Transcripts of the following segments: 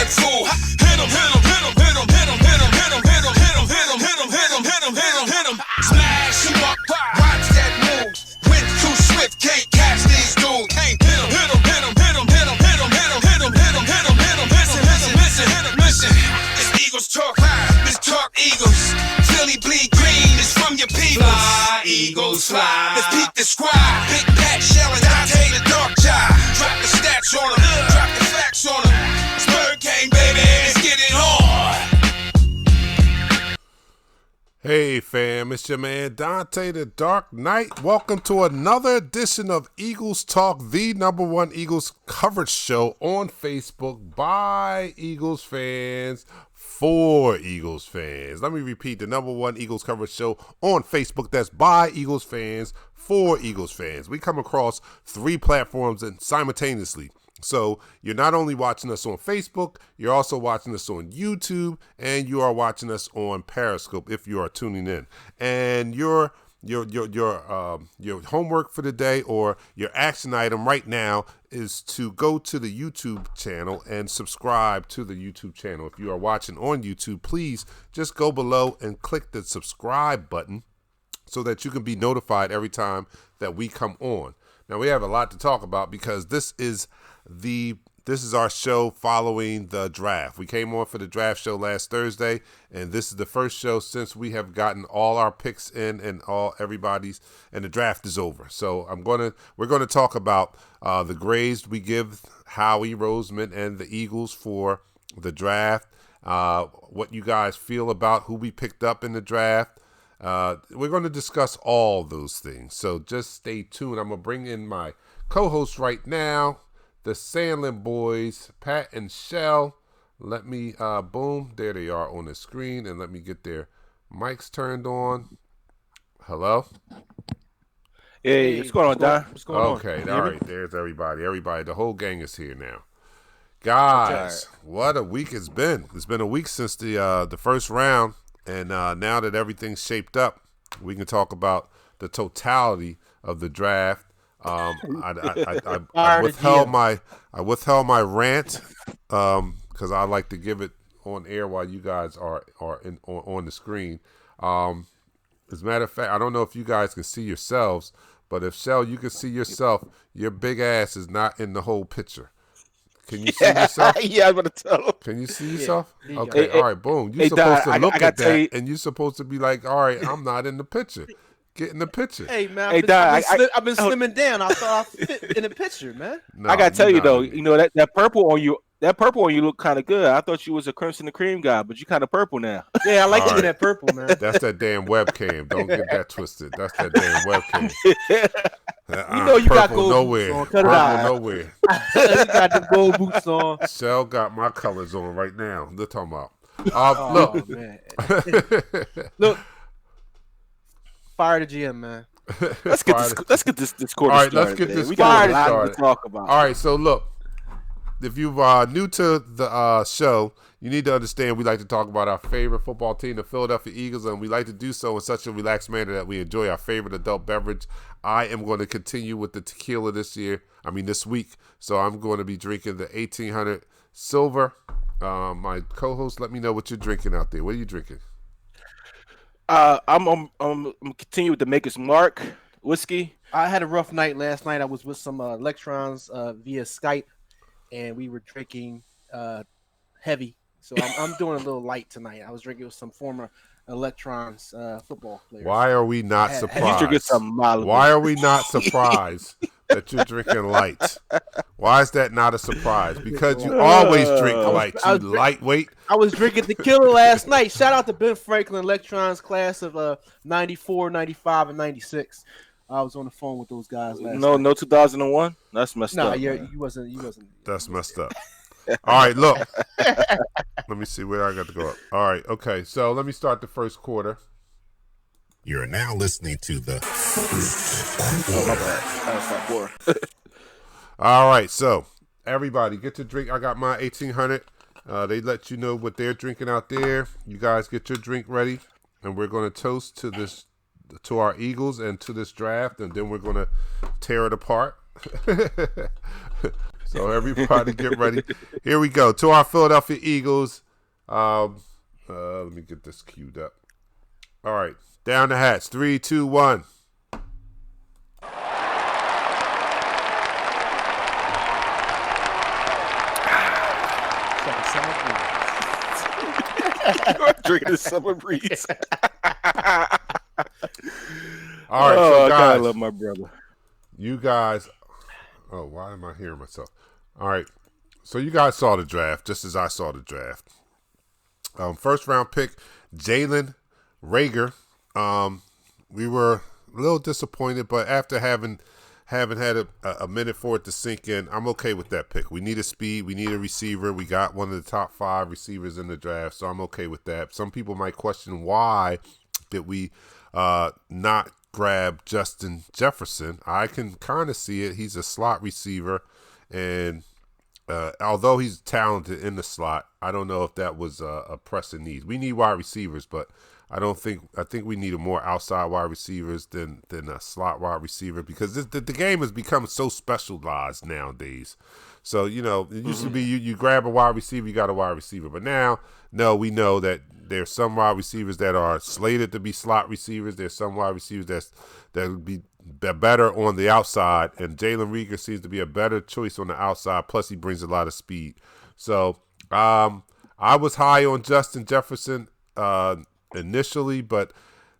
head full. Hit 'em, hit 'em, hit 'em, hit 'em, hit 'em, hit 'em, hit 'em, hit 'em, hit 'em, hit 'em, hit 'em, hit 'em, hit 'em, hit 'em, hit 'em. Smash 'em up, watch that move. Wind too swift, can't catch these dudes. Hit 'em, hit 'em, hit 'em, hit 'em, hit 'em, hit 'em, hit 'em, hit 'em, hit 'em, hit 'em, hit 'em. Listen, listen, listen, hit 'em, listen. It's Eagles talk, this talk Eagles. Philly bleed green, it's from your people. Fly, Eagles, fly. Let's peep the squad. Big Pat, Shell, and Dante the Dark Child. Drop the stats on them, drop the facts on them. Spur game, baby, let's get it on. Hey fam, it's your man Dante the Dark Knight. Welcome to another edition of Eagles Talk, the #1 Eagles coverage show on Facebook by Eagles fans for Eagles fans. Let me repeat, the #1 Eagles coverage show on Facebook that's by Eagles fans for Eagles fans. We come across 3 platforms and simultaneously. So you're not only watching us on Facebook, you're also watching us on YouTube, and you are watching us on Periscope if you are tuning in. And your homework for the day or your action item right now is to go to the YouTube channel and subscribe to the YouTube channel. If you are watching on YouTube, please just go below and click the subscribe button so that you can be notified every time that we come on. Now we have a lot to talk about because this is our show following the draft. We came on for the draft show last Thursday, and this is the first show since we have gotten all our picks in and everybody's, and the draft is over. So we're gonna talk about the grades we give Howie Roseman and the Eagles for the draft, what you guys feel about who we picked up in the draft. We're going to discuss all those things, so just stay tuned. I'm gonna bring in my co-host right now, the Sandlin boys, Pat and Shell. Let me, boom, there they are on the screen, and let me get their mics turned on. Hello? Hey, what's going on, Don? What's going on? Okay, all right, there's everybody. Everybody, the whole gang is here now. Guys, what a week it's been. It's been a week since the first round, and now that everything's shaped up, we can talk about the totality of the draft. I withheld my rant because I like to give it on air while you guys are on the screen. As a matter of fact, I don't know if you guys can see yourselves, but if Shell, you can see yourself, your big ass is not in the whole picture. Can you see yourself? Yeah, I'm gonna tell him. Can you see yourself? Okay, all right, boom. You're supposed to look at that, and you're supposed to be like, all right, I'm not in the picture. Get in the picture. Hey man, I've been slimming down. I thought I fit in the picture, man. No, I gotta tell you though, you know that purple on you, look kind of good. I thought you was a Crimson and Cream guy, but you kind of purple now. Yeah, I like looking at purple, man. That's that damn webcam. Don't get that twisted. That's that damn webcam. You know you got gold nowhere. boots on. Cut it out. Nowhere. You got the gold boots on. Shell got my colors on right now. They're talking about. Look, man. Look. Fire the GM, man. Let's get this quarter started. All right, let's get this we got a lot started. to talk about. All right, so look, if you're new to the show, you need to understand we like to talk about our favorite football team, the Philadelphia Eagles, and we like to do so in such a relaxed manner that we enjoy our favorite adult beverage. I am going to continue with the tequila this week, so I'm going to be drinking the 1800 Silver. My co-host, let me know what you're drinking out there. What are you drinking? I'm continue with the Maker's Mark whiskey. I had a rough night last night. I was with some electrons via Skype, and we were drinking heavy. So I'm doing a little light tonight. I was drinking with some former electrons football players. Why are we not surprised? Why are we not surprised that you're drinking light? Why is that not a surprise? Because you always drink light. You lightweight. I was drinking tequila last night. Shout out to Ben Franklin Electrons class of 94, 95, and 96. I was on the phone with those guys last night. No 2001? That's messed up. No, you wasn't. That's messed up. All right, look. Let me see where I got to go up. All right, okay. So let me start the first quarter. You're now listening to the. Oh, my bad. That was my All right, so everybody get your drink. I got my 1800. They let you know what they're drinking out there. You guys get your drink ready, and we're going to toast to our Eagles and to this draft, and then we're going to tear it apart. So everybody get ready. Here we go. To our Philadelphia Eagles. Let me get this queued up. All right. Down the hats. 3, 2, 1. Drinking the summer breeze. All right, Oh, so I guys, love my brother. you guys. Oh, why am I hearing myself? All right, so you guys saw the draft just as I saw the draft. First round pick, Jalen Reagor. We were a little disappointed, but after having had a minute for it to sink in, I'm okay with that pick. We need a speed. We need a receiver. We got one of the top 5 receivers in the draft, so I'm okay with that. Some people might question why did we not grab Justin Jefferson. I can kind of see it. He's a slot receiver, and although he's talented in the slot, I don't know if that was a pressing need. We need wide receivers, but I think we need more outside wide receivers than a slot wide receiver, because the game has become so specialized nowadays. So, it used to be you grab a wide receiver, you got a wide receiver. But now, no, we know that there's some wide receivers that are slated to be slot receivers. There's some wide receivers that would be better on the outside, and Jalen Reagor seems to be a better choice on the outside. Plus, he brings a lot of speed. So, I was high on Justin Jefferson initially, but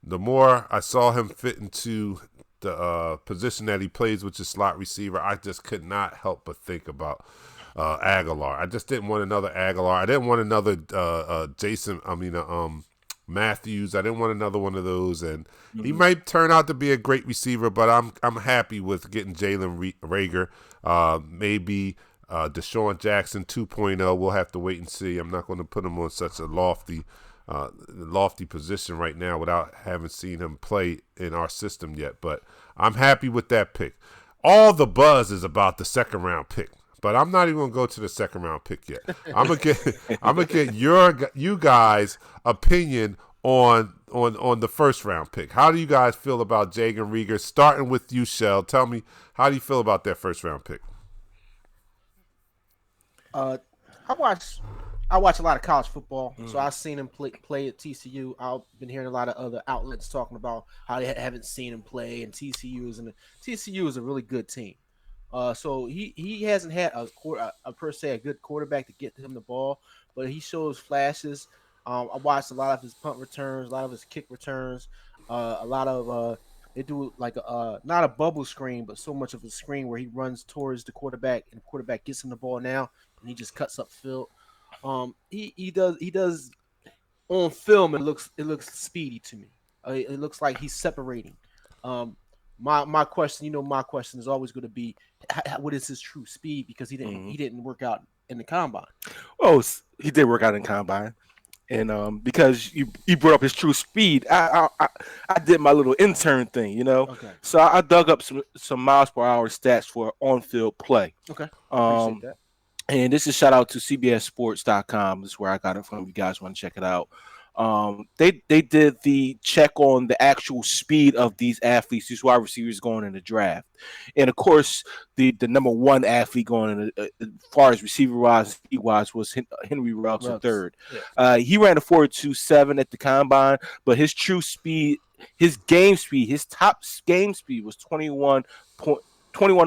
the more I saw him fit into the position that he plays, which is slot receiver, I just could not help but think about Aguilar. I just didn't want another Aguilar. I didn't want another Matthews. I didn't want another one of those, and he might turn out to be a great receiver, but I'm happy with getting Jalen Reagor. Maybe Deshaun Jackson 2.0. We'll have to wait and see. I'm not going to put him on such a lofty position right now without having seen him play in our system yet. But I'm happy with that pick. All the buzz is about the second round pick, but I'm not even gonna go to the second round pick yet. I'm gonna get you guys' opinion on the first round pick. How do you guys feel about Jalen Reagor? Starting with you, Shell. Tell me, how do you feel about that first round pick? I watch a lot of college football, so I've seen him play at TCU. I've been hearing a lot of other outlets talking about how they haven't seen him play, and TCU is a really good team. So he hasn't had a per se a good quarterback to get him the ball, but he shows flashes. I watched a lot of his punt returns, a lot of his kick returns, a lot of they do like not a bubble screen, but so much of a screen where he runs towards the quarterback, and the quarterback gets him the ball now, and he just cuts up field. He does on film. It looks speedy to me. It looks like he's separating. My question is always going to be, what is his true speed? Because he didn't work out in the combine. Oh, he did work out in combine, and because you brought up his true speed, I did my little intern thing, Okay. So I dug up some miles per hour stats for on-field play. Okay. Appreciate that. And this is shout out to CBSSports.com. This is where I got it from. If you guys want to check it out. They did the check on the actual speed of these athletes, these wide receivers going in the draft. And of course, the number one athlete going in as far as receiver wise, speed wise, was Henry Ruggs III. Yeah. He ran a 4.27 at the combine, but his true speed, his top game speed was 21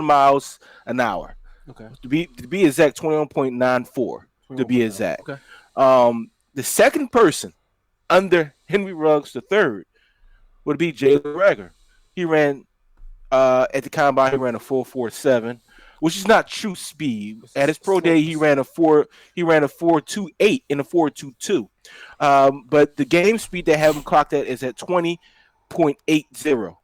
miles an hour. Okay. To be exact, 21.94 to be exact. Okay. The second person under Henry Ruggs III would be Jalen Reagor. He ran at the combine. He ran a 4.47, which is not true speed. At his pro day, he ran a 4.28 and a 4.22. But the game speed they have him clocked at is at 20.80.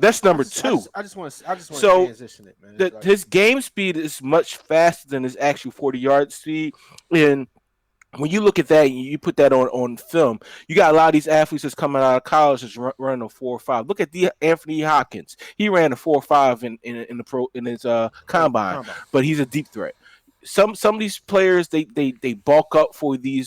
That's number two. I just want to transition it, man. His game speed is much faster than his actual 40-yard speed. And when you look at that and you put that on film, you got a lot of these athletes that's coming out of college that's running a 4.5. Look at Anthony Hopkins. He ran a 4.5 in his combine, but he's a deep threat. some of these players they bulk up for the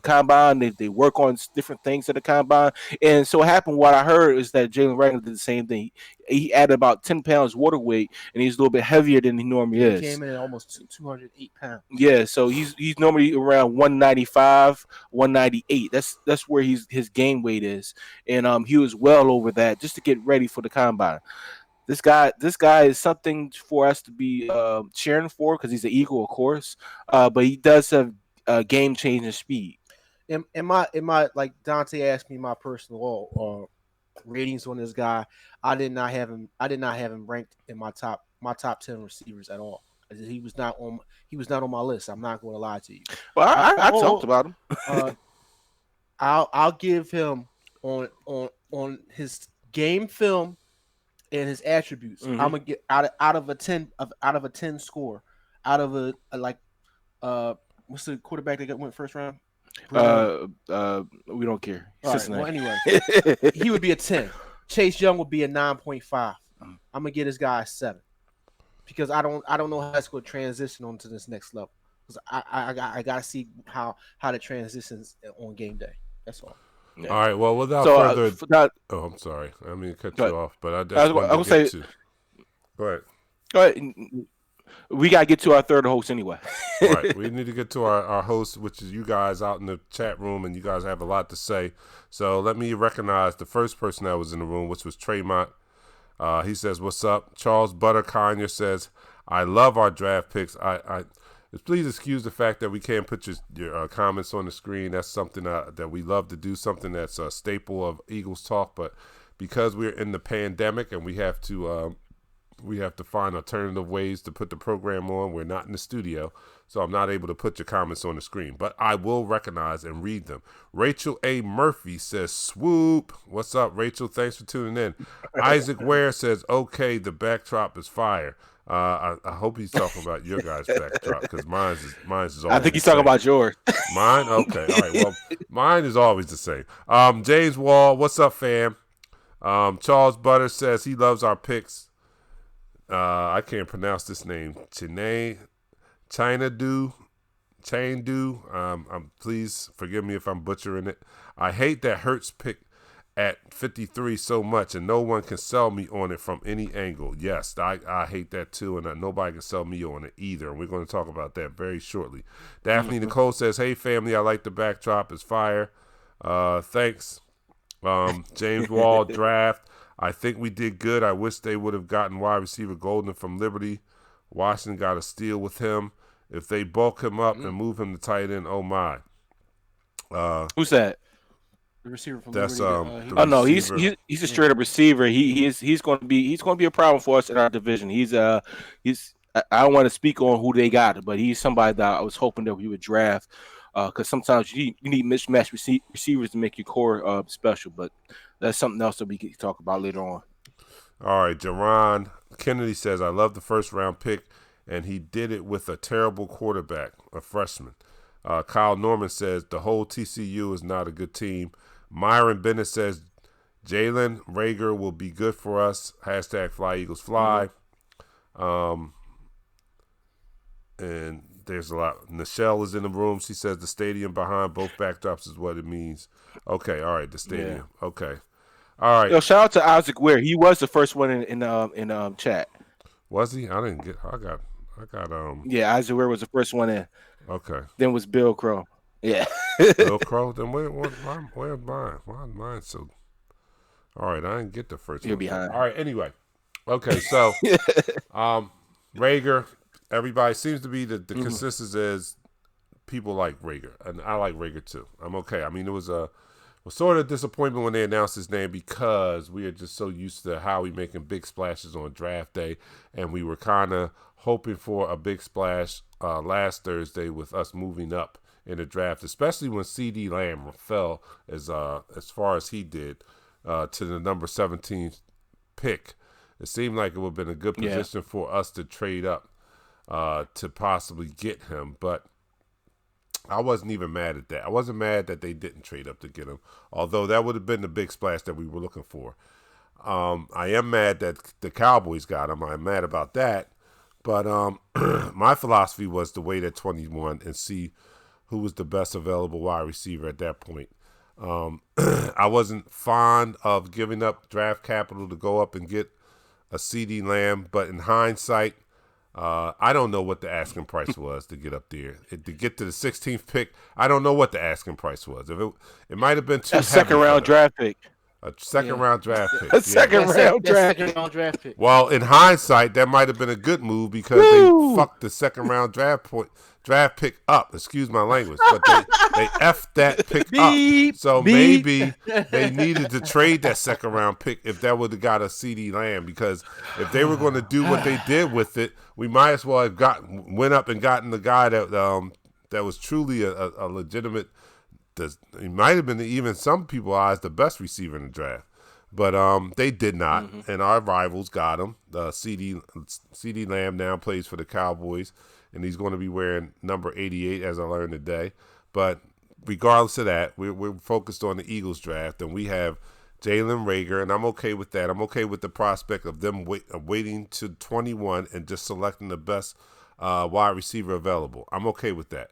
combine. They work on different things at the combine, and so what happened. What I heard is that Jalen Ragland did the same thing. He added about 10 pounds water weight, and he's a little bit heavier than he normally He is. came in at almost 208 pounds. Yeah, so he's normally around 195, 198. That's where his game weight is, and he was well over that just to get ready for the combine. This guy is something for us to be cheering for because he's an Eagle, of course, but he does have game changing speed. In my like Dante asked me my personal ratings on this guy. I did not have him ranked in my top 10 receivers at all. He was not on my list. I'm not going to lie to you. Well, I talked about him. I'll give him on his game film and his attributes. Mhm. I'm gonna get out of a 10 score, out of a what's the quarterback that went first round? We don't care. All right, Cincinnati. well, anyway, he would be a 10. Chase Young would be a 9.5. I'm gonna get this guy a 7 because I don't know how it's going to transition onto this next level. Because I gotta see how the transitions on game day. That's all. Yeah. All right. Well, without So further, oh, I'm sorry. I mean, cut Go you ahead. off, but I just I was wanted gonna to say- get to. Go ahead. go ahead. We gotta get to our third host anyway. Right. We need to get to our host, which is you guys out in the chat room, and you guys have a lot to say. So let me recognize the first person that was in the room, which was Tremont. He says, "What's up?" Charles Butterconyer says, "I love our draft picks. Please excuse the fact that we can't put your comments on the screen. That's something that we love to do, something that's a staple of Eagles Talk. But because we're in the pandemic and we have to find alternative ways to put the program on, we're not in the studio, so I'm not able to put your comments on the screen. But I will recognize and read them." Rachel A. Murphy says, "Swoop." What's up, Rachel? Thanks for tuning in. Isaac Ware says, "Okay, the backdrop is fire." I hope he's talking about your guys' backdrop because mine's is always I think he's the talking same. about yours. Mine? Okay. All right. Well, mine is always the same. James Wall, what's up, fam? Charles Butter says he loves our picks. I can't pronounce this name. Chain-do. Please forgive me if I'm butchering it. I hate that Hurts pick at 53 so much, and no one can sell me on it from any angle. Yes, I hate that too, and nobody can sell me on it either. And we're going to talk about that very shortly. Daphne Nicole says, "Hey, family, I like the backdrop. It's fire. Thanks." James Wall, draft. "I think we did good. I wish they would have gotten wide receiver Golden from Liberty. Washington got a steal with him. If they bulk him up and move him to tight end, oh my." Who's that? The receiver from That's, Liberty, the Oh no, receiver. he's a straight up receiver. He's going to be a problem for us in our division. I don't want to speak on who they got, but he's somebody that I was hoping that we would draft because sometimes you need mismatched receivers to make your core special. But that's something else that we can talk about later on. All right, Jerron Kennedy says, "I love the first round pick, and he did it with a terrible quarterback, a freshman." Kyle Norman says, "The whole TCU is not a good team." Myron Bennett says, "Jalen Reagor will be good for us. Hashtag Fly Eagles Fly." And there's a lot. Nichelle is in the room. She says the stadium behind both backdrops is what it means. Okay, all right, the stadium. Yeah. Okay. All right. Yo, shout out to Isaac Ware. He was the first one in chat. Was he? I didn't get I got Yeah, Isaac Ware was the first one in. okay. Then was Bill Crow. Yeah. Bill Crow. Then where's mine? Why mine so? All right, I didn't get the first You're one. behind. All right. Anyway, okay. So, Reagor. Everybody seems to be the consensus is people like Reagor, and I like Reagor too. I'm okay. I mean, it was sort of disappointment when they announced his name because we are just so used to Howie making big splashes on draft day, and we were kind of hoping for a big splash last Thursday with us moving up in the draft, especially when C.D. Lamb fell as far as he did to the number 17 pick. It seemed like it would have been a good position for us to trade up to possibly get him, but I wasn't even mad at that. I wasn't mad that they didn't trade up to get him, although that would have been the big splash that we were looking for. I am mad that the Cowboys got him. I'm mad about that, But my philosophy was to wait at 21 and see who was the best available wide receiver at that point. I wasn't fond of giving up draft capital to go up and get a CeeDee Lamb, but in hindsight, I don't know what the asking price was to get up there. To get to the 16th pick, I don't know what the asking price was. If it might have been too A second round draft pick. A second round draft pick. A second round draft pick. Well, in hindsight, that might have been a good move because they fucked the second round draft pick up. Excuse my language, but they effed that pick up. So maybe they needed to trade that second round pick if that would have got a CeeDee Lamb, because if they were going to do what they did with it, we might as well have went up and gotten the guy that was truly a legitimate. He might have been, even some people's eyes, the best receiver in the draft. But they did not, and our rivals got him. CeeDee Lamb now plays for the Cowboys, and he's going to be wearing number 88, as I learned today. But regardless of that, we're focused on the Eagles draft, and we have Jalen Reagor, and I'm okay with that. I'm okay with the prospect of them waiting to 21 and just selecting the best wide receiver available. I'm okay with that.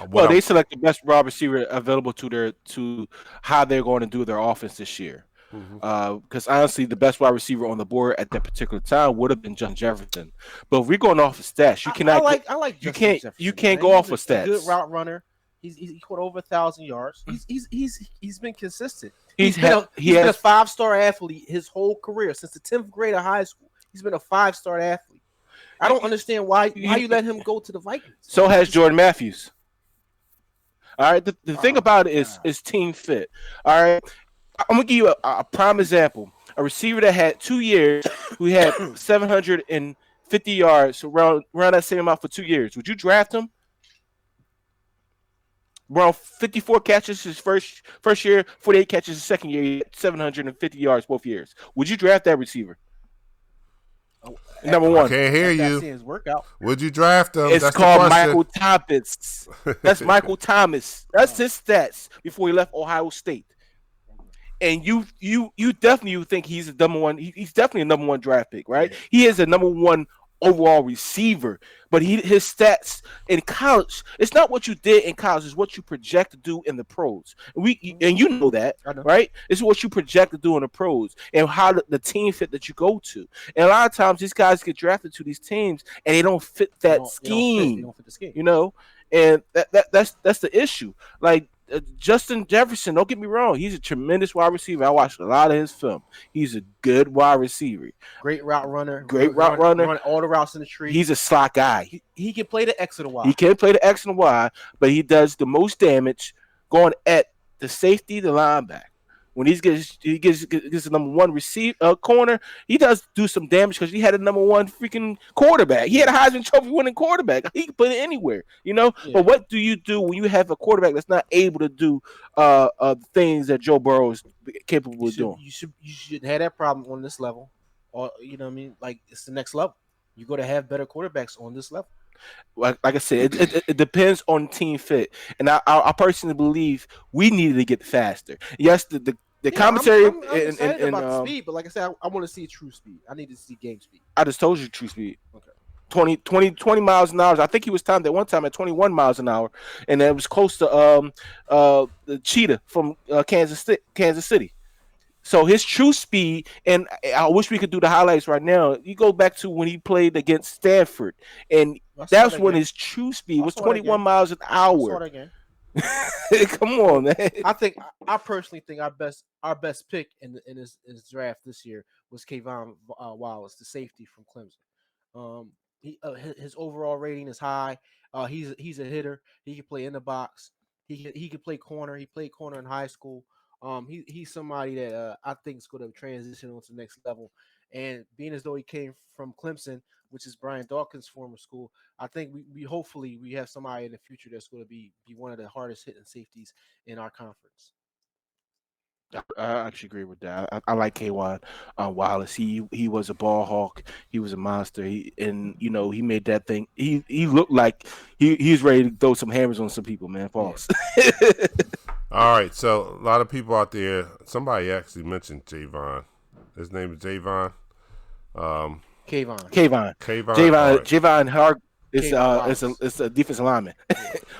Well, they select the best wide receiver available to how they're going to do their offense this year. Because honestly, the best wide receiver on the board at that particular time would have been Justin Jefferson. But if we're going off of stats, you cannot. I like you Justin can't. Jefferson, You can't man. go off He's of a stats. Good route runner. He caught over 1,000 yards. He's been consistent. He's been a has 5-star athlete his whole career since the 10th grade of high school. He's been a 5-star athlete. I don't understand why you let him go to the Vikings. So has Jordan Matthews. All right. The thing about it is team fit. All right. I'm gonna give you a prime example. A receiver that had 2 years, who had 750 yards, around that same amount for 2 years. Would you draft him? Around 54 catches his first year, 48 catches his second year, 750 yards both years. Would you draft that receiver? Number one. I can't hear you. His workout. Would you draft him? It's That's called the question. Michael Thomas. That's Michael Thomas. That's his stats before he left Ohio State. And you definitely think he's a number one. He's definitely a number one draft pick, right? Yeah. He is a number one overall receiver, but his stats in college, it's not what you did in college, it's what you project to do in the pros. And you know that, right? It's what you project to do in the pros and how the team fit that you go to. And a lot of times these guys get drafted to these teams and they don't fit that scheme. They don't fit the scheme. You know, and that's the issue. Like Justin Jefferson, don't get me wrong, he's a tremendous wide receiver. I watched a lot of his film. He's a good wide receiver. Great route runner. Run all the routes in the tree. He's a slot guy. He can play the X and the Y. He can play the X and the Y, but he does the most damage going at the safety, the linebacker. When he gets the number one corner, he does do some damage because he had a number one freaking quarterback. He had a Heisman Trophy winning quarterback. He can put it anywhere, you know. Yeah. But what do you do when you have a quarterback that's not able to do things that Joe Burrow is capable of doing? You should have that problem on this level, or you know what I mean. Like it's the next level. You got to have better quarterbacks on this level. Like I said, it depends on team fit, and I personally believe we needed to get faster. Yes, the commentary I'm excited about the speed, but like I said, I want to see true speed. I need to see game speed. I just told you true speed. Okay, 20 miles an hour. I think he was timed at one time at 21 miles an hour, and it was close to the Cheetah from Kansas City. So his true speed, and I wish we could do the highlights right now. You go back to when he played against Stanford, and that's when his true speed was 21 miles an hour. Come on, man. I personally think our best pick in his draft this year was Kayvon Wallace, the safety from Clemson. His overall rating is high. He's a hitter. He can play in the box. He can play corner. He played corner in high school. He's somebody that I think is going to transition on to the next level. And being as though he came from Clemson, which is Brian Dawkins' former school, I think we hopefully we have somebody in the future that's going to be one of the hardest hitting safeties in our conference. I actually agree with that. I like Kayvon Wallace. He was a ball hawk. He was a monster. He made that thing. He looked like he's ready to throw some hammers on some people, man. False. Yeah. All right, so a lot of people out there. Somebody actually mentioned Javon. His name is Javon. Kayvon. Kayvon. Kayvon. All right. Javon Hart is Kayvon it's a defensive lineman.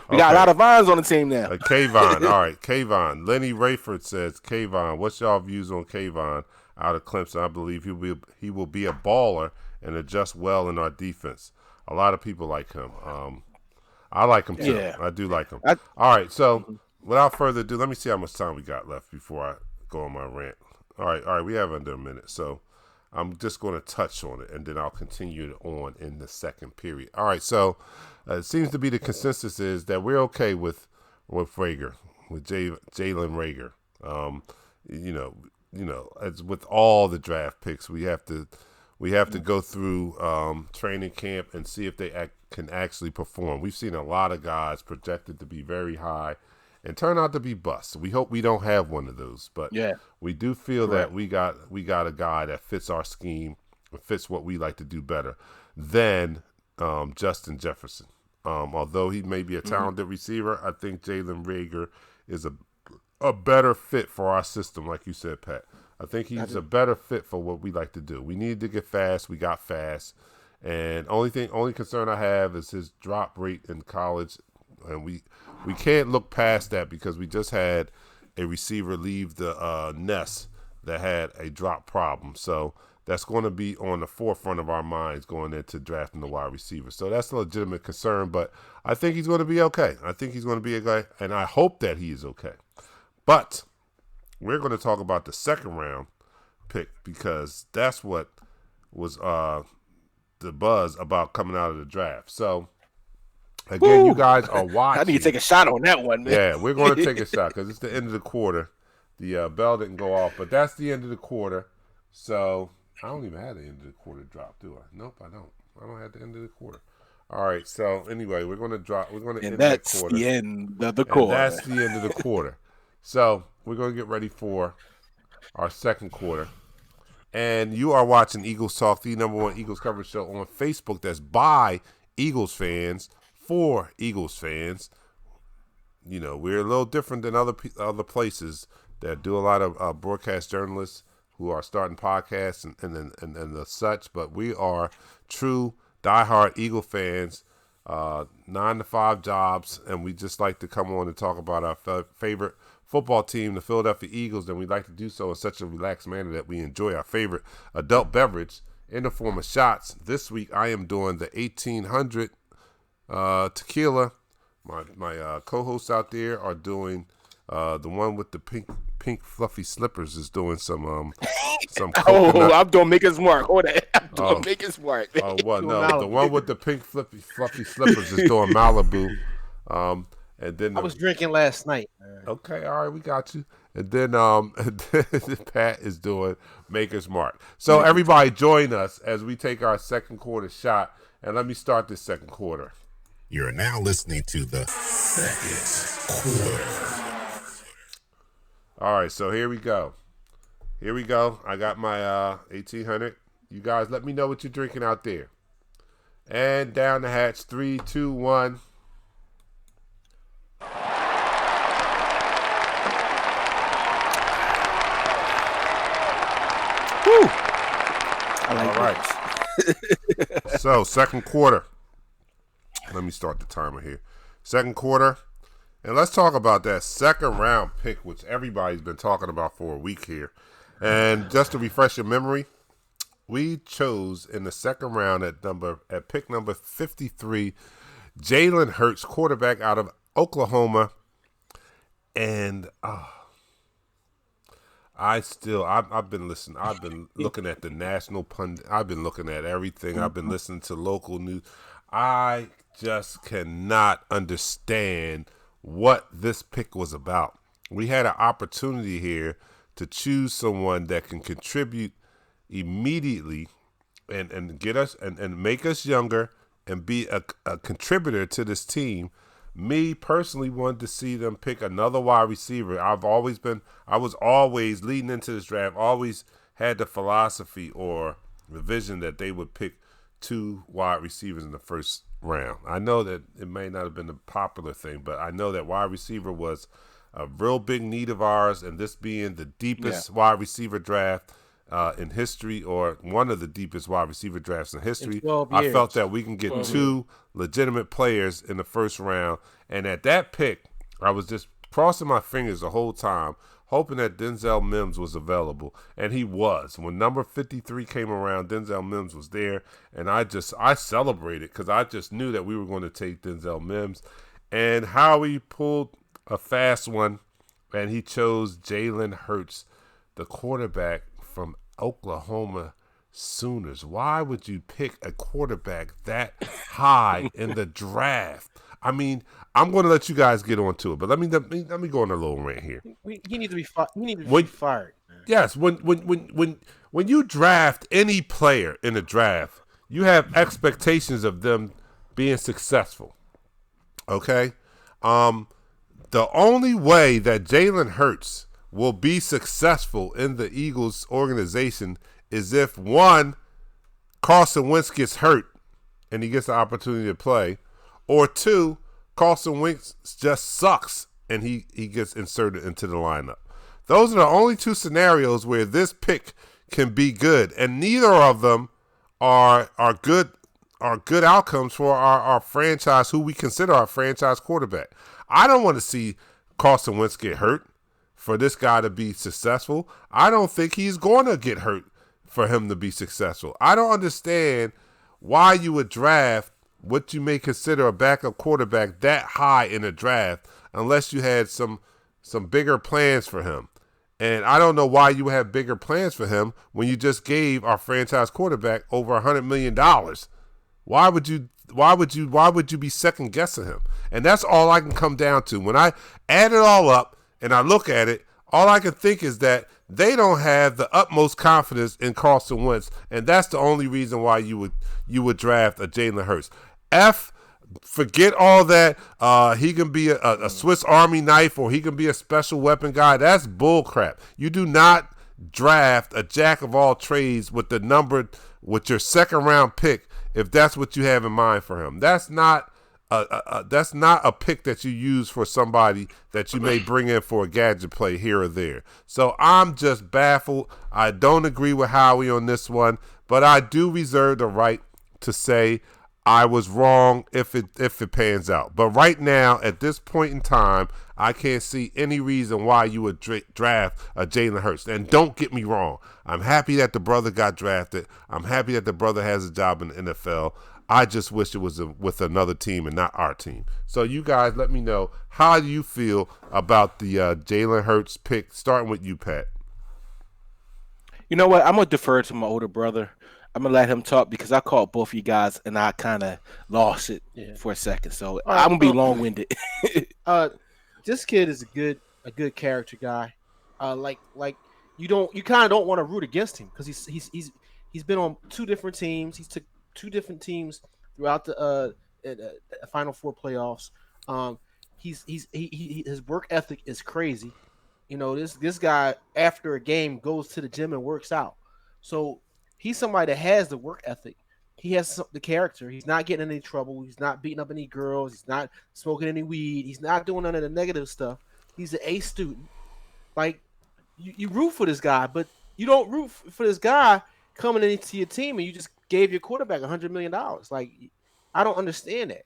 We got a lot of Vons on the team now. Kayvon. All right, Kayvon. Lenny Rayford says, Kayvon, what's y'all views on Kayvon out of Clemson? I believe he will be a baller and adjust well in our defense. A lot of people like him. I like him too. Yeah. I do like him. All right, so without further ado, let me see how much time we got left before I go on my rant. All right, we have under a minute, so I'm just going to touch on it, and then I'll continue on in the second period. All right, so it seems to be the consensus is that we're okay with Rager, with Jalen Rager. As with all the draft picks, we have to go through training camp and see if they can actually perform. We've seen a lot of guys projected to be very high and turn out to be busts. We hope we don't have one of those, but we do feel that we got a guy that fits our scheme, fits what we like to do better than Justin Jefferson. Although he may be a talented receiver, I think Jalen Rager is a better fit for our system, like you said, Pat. I think he's a better fit for what we like to do. We needed to get fast. We got fast. And only concern I have is his drop rate in college. And we can't look past that because we just had a receiver leave the nest that had a drop problem. So that's going to be on the forefront of our minds going into drafting the wide receiver. So that's a legitimate concern, but I think he's going to be okay. I think he's going to be a guy, and I hope that he is okay. But we're going to talk about the second round pick because that's what was the buzz about coming out of the draft. So, again, you guys are watching. I need to take a shot on that one, man. Yeah, we're going to take a shot because it's the end of the quarter. The bell didn't go off, but that's the end of the quarter. So, I don't even have the end of the quarter drop, do I? Nope, I don't. I don't have the end of the quarter. All right, so anyway, we're going to drop. We're going to end that quarter. And that's the end of the quarter. And that's the end of the quarter. So, we're going to get ready for our second quarter. And you are watching Eagles Talk, the #1 Eagles coverage show on Facebook that's by Eagles fans for Eagles fans. You know, we're a little different than other places that do a lot of broadcast journalists who are starting podcasts and the such. But we are true diehard Eagle fans, 9 to 5 jobs, and we just like to come on and talk about our favorite football team, the Philadelphia Eagles, and we like to do so in such a relaxed manner that we enjoy our favorite adult beverage in the form of shots. This week I am doing the 1800 tequila. My co-hosts out there are doing the one with the pink fluffy slippers is doing some coconut. Oh, I'm doing Maker's Mark. Hold that. I'm doing Maker's Mark. Oh, what? No, the one with the pink fluffy slippers is doing Malibu. And then I was drinking last night. Okay, all right, we got you. And then Pat is doing Maker's Mark. So everybody join us as we take our second quarter shot. And let me start this second quarter. You're now listening to the second quarter. All right, so here we go. I got my 1800. You guys, let me know what you're drinking out there. And down the hatch, 3, 2, 1. Woo. I like All right. So, second quarter. Let me start the timer here. Second quarter. And let's talk about that second round pick, which everybody's been talking about for a week here. And just to refresh your memory, we chose in the second round at pick number 53, Jalen Hurts, quarterback out of Oklahoma. And I've been listening. I've been looking at the national pundit. I've been looking at everything. I've been listening to local news. I just cannot understand what this pick was about. We had an opportunity here to choose someone that can contribute immediately and get us and make us younger and be a contributor to this team. Me personally wanted to see them pick another wide receiver. I was always leading into this draft, always had the philosophy or the vision that they would pick 2 wide receivers in the first round. I know that it may not have been a popular thing, but I know that wide receiver was a real big need of ours, and this being the deepest wide receiver draft in history, or one of the deepest wide receiver drafts in history. 12 I felt years. that we can get 12 two legitimate players in the first round. And at that pick, I was just crossing my fingers the whole time, hoping that Denzel Mims was available. And he was. When number 53 came around, Denzel Mims was there. And I celebrated because I just knew that we were going to take Denzel Mims. And Howie pulled a fast one, and he chose Jalen Hurts, the quarterback from Oklahoma Sooners. Why would you pick a quarterback that high in the draft? I mean, I'm going to let you guys get on to it, but let me go on a little rant here. He needs to be fired. He needs to When- be fired. Man. Yes, when you draft any player in a draft, you have expectations of them being successful. Okay? The only way that Jalen Hurts will be successful in the Eagles organization is if, one, Carson Wentz gets hurt and he gets the opportunity to play, or two, Carson Wentz just sucks and he gets inserted into the lineup. Those are the only two scenarios where this pick can be good, and neither of them are good outcomes for our franchise, who we consider our franchise quarterback. I don't want to see Carson Wentz get hurt for this guy to be successful. I don't think he's going to get hurt for him to be successful. I don't understand why you would draft what you may consider a backup quarterback that high in a draft unless you had some bigger plans for him. And I don't know why you would have bigger plans for him when you just gave our franchise quarterback over $100 million. Why would you be second guessing him? And that's all I can come down to. When I add it all up and I look at it, all I can think is that they don't have the utmost confidence in Carson Wentz, and that's the only reason why you would draft a Jalen Hurts. Forget all that. He can be a Swiss Army knife, or he can be a special weapon guy. That's bull crap. You do not draft a jack of all trades with your second round pick if that's what you have in mind for him. That's not a pick that you use for somebody that you may bring in for a gadget play here or there. So I'm just baffled. I don't agree with Howie on this one, but I do reserve the right to say I was wrong if it pans out. But right now, at this point in time, I can't see any reason why you would draft a Jalen Hurts. And don't get me wrong. I'm happy that the brother got drafted. I'm happy that the brother has a job in the NFL. I just wish it was with another team and not our team. So you guys let me know, how do you feel about the Jalen Hurts pick, starting with you, Pat? You know what? I'm going to defer to my older brother. I'm going to let him talk because I called both of you guys and I kind of lost it for a second. So I'm going to be long-winded. This kid is a good character guy. Like you kind of don't want to root against him because he's been on two different teams. He's took two different teams throughout the Final Four playoffs. His work ethic is crazy. You know, this guy after a game goes to the gym and works out. So he's somebody that has the work ethic. He has the character. He's not getting in any trouble. He's not beating up any girls. He's not smoking any weed. He's not doing none of the negative stuff. He's an A student. Like, you root for this guy, but you don't root for this guy coming into your team and you just gave your quarterback $100 million. Like, I don't understand that.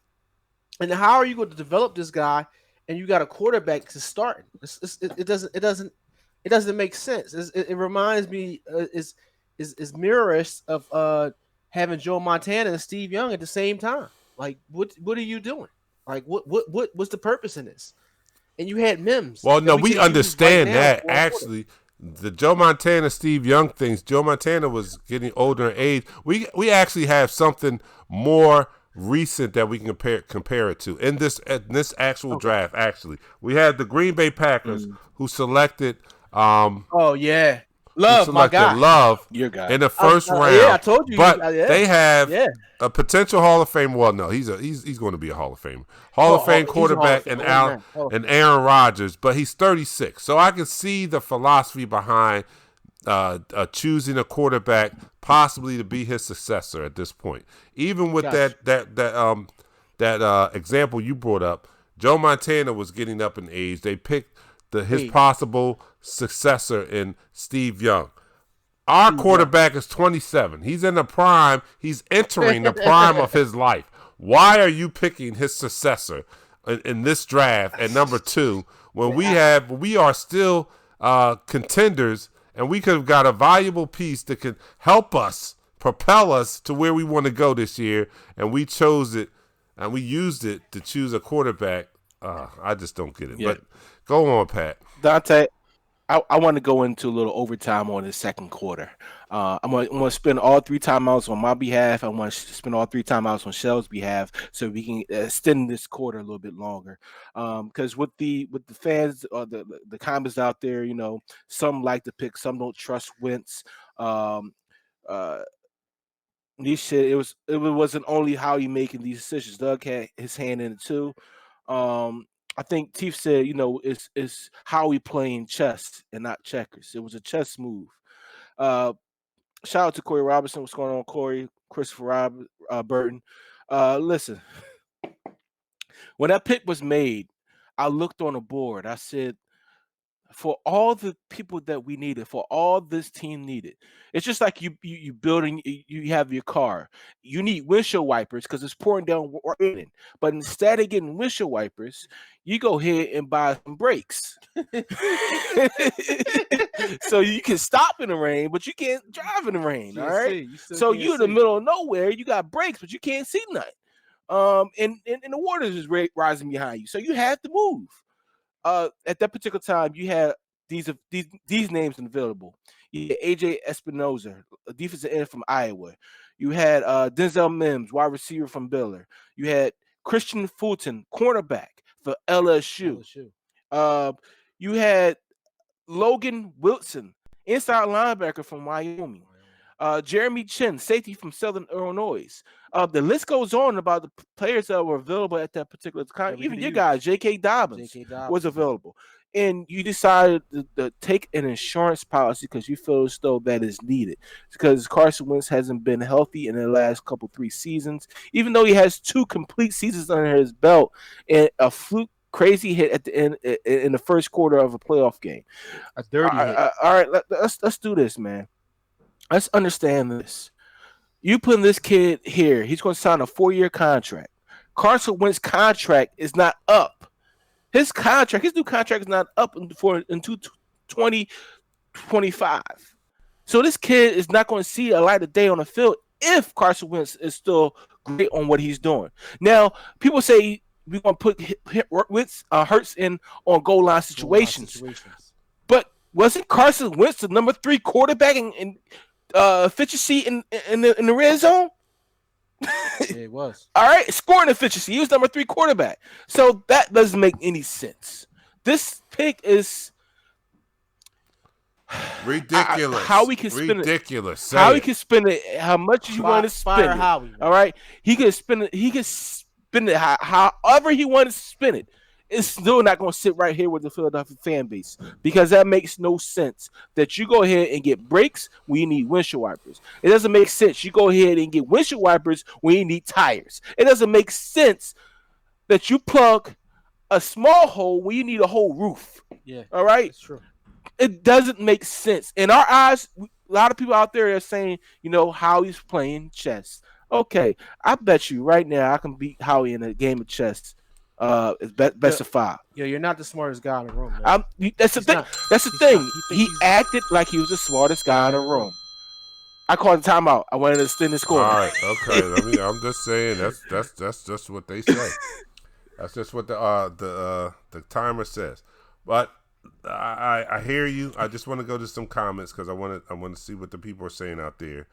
And how are you going to develop this guy and you got a quarterback to start? It doesn't make sense. It reminds me is mirrorish of having Joe Montana and Steve Young at the same time. Like, what are you doing? Like, what's the purpose in this? And you had Mims. Well, no, we understand right that. Actually, the Joe Montana, Steve Young things, Joe Montana was getting older in age. We actually have something more recent that we can compare it to in this actual draft. Actually, we had the Green Bay Packers who selected Love, my guy. Love Your guy. in the first round. Yeah, I told you. But they have Yeah. a potential Hall of Fame. Well, no, he's going to be a Hall of Fame. Hall of Fame he's a quarterback Hall of and Fame. and Aaron Rodgers, but he's 36. So I can see the philosophy behind choosing a quarterback possibly to be his successor at this point. Even with that example you brought up, Joe Montana was getting up in age. They picked his possible successor in Steve Young. Our quarterback is 27. He's in the prime. He's entering the prime of his life. Why are you picking his successor in this draft at number 2 when we are still contenders and we could have got a valuable piece that could help us, propel us to where we want to go this year, and we chose it and we used it to choose a quarterback. I just don't get it. Yeah. But go on, Pat. Dante, I want to go into a little overtime on the second quarter. I'm gonna spend all 3 timeouts on my behalf. I want to spend all 3 timeouts on Shell's behalf, so we can extend this quarter a little bit longer. Because with the fans or the comments out there, you know, some like to pick, some don't trust Wentz. These shit, it wasn't only how you making these decisions. Doug had his hand in it too. I think Teef said, you know, it's how we playing chess and not checkers. It was a chess move. Shout out to Corey Robinson. What's going on, Corey? Christopher Burton. Listen, when that pick was made, I looked on the board. I said, for all the people that we needed, for all this team needed, it's just like you building, you have your car. You need windshield wipers because it's pouring down raining. But instead of getting windshield wipers, you go ahead and buy some brakes. So you can stop in the rain, but you can't drive in the rain. All right. So you in the middle of nowhere, you got brakes, but you can't see nothing. And the water is rising behind you. So you have to move. At that particular time, you had these names available. You had AJ Espinoza, a defensive end from Iowa. You had Denzel Mims, wide receiver from Baylor. You had Christian Fulton, cornerback for LSU. You had Logan Wilson, inside linebacker from Wyoming. Jeremy Chin, safety from Southern Illinois. The list goes on about the players that were available at that particular time. Even your guy, J.K. Dobbins, was available. And you decided to take an insurance policy because you feel as though that is needed. Because Carson Wentz hasn't been healthy in the last 3 seasons, even though he has 2 complete seasons under his belt and a fluke crazy hit at the end in the first quarter of a playoff game. A dirty hit. All right, let's do this, man. Let's understand this. You putting this kid here, he's going to sign a 4-year contract. Carson Wentz's contract is not up. His new contract is not up until 2025. So this kid is not going to see a light of day on the field if Carson Wentz is still great on what he's doing. Now, people say we're going to put Hurts in on goal line situations. But wasn't Carson Wentz the number 3 quarterback in efficiency in the red zone? It was. All right, scoring efficiency. He was number 3 quarterback. So that doesn't make any sense. This pick is ridiculous. How we can spend ridiculous. it? How he can spend it? How much you want to spend it? Howie. All right, he can spend it. He can spend it however he wants to spend it. It's still not going to sit right here with the Philadelphia fan base because that makes no sense that you go ahead and get brakes when you need windshield wipers. It doesn't make sense you go ahead and get windshield wipers when you need tires. It doesn't make sense that you plug a small hole when you need a whole roof. Yeah. All right? That's true. It doesn't make sense. In our eyes, a lot of people out there are saying, you know, Howie's playing chess. Okay, I bet you right now I can beat Howie in a game of chess. It's best of 5. Yo, you're not the smartest guy in the room, man. That's the thing. That's the thing. He acted like he was the smartest guy in the room. I called the timeout. I wanted to extend the score. All right, okay. I'm just saying that's just what they say. That's just what the timer says. But I hear you. I just want to go to some comments because I want to see what the people are saying out there.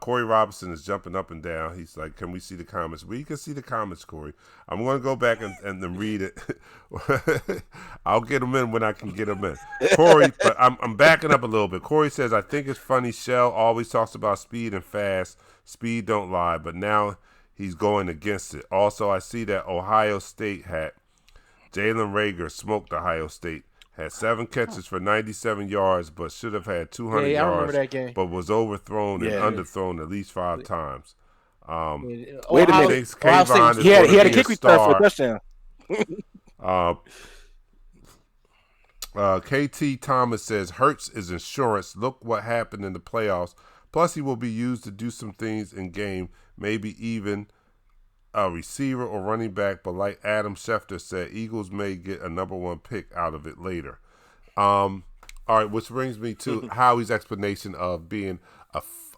Corey Robinson is jumping up and down. He's like, can we see the comments? We can see the comments, Corey. I'm going to go back and then read it. I'll get them in when I can get them in. Corey, but I'm backing up a little bit. Corey says, I think it's funny Shell always talks about speed and fast. Speed don't lie, but now he's going against it. Also, I see that Ohio State hat. Jalen Rager smoked Ohio State. Had 7 catches for 97 yards, but should have had 200 I yards. remember that game. But was overthrown and underthrown at least 5 times. Wait a minute. Kayvon is He had a gonna be kick return for a star. touchdown. KT Thomas says Hurts is insurance. Look what happened in the playoffs. Plus, he will be used to do some things in game, maybe even a receiver or running back. But like Adam Schefter said, Eagles may get a number 1 pick out of it later. All right, which brings me to Howie's explanation of being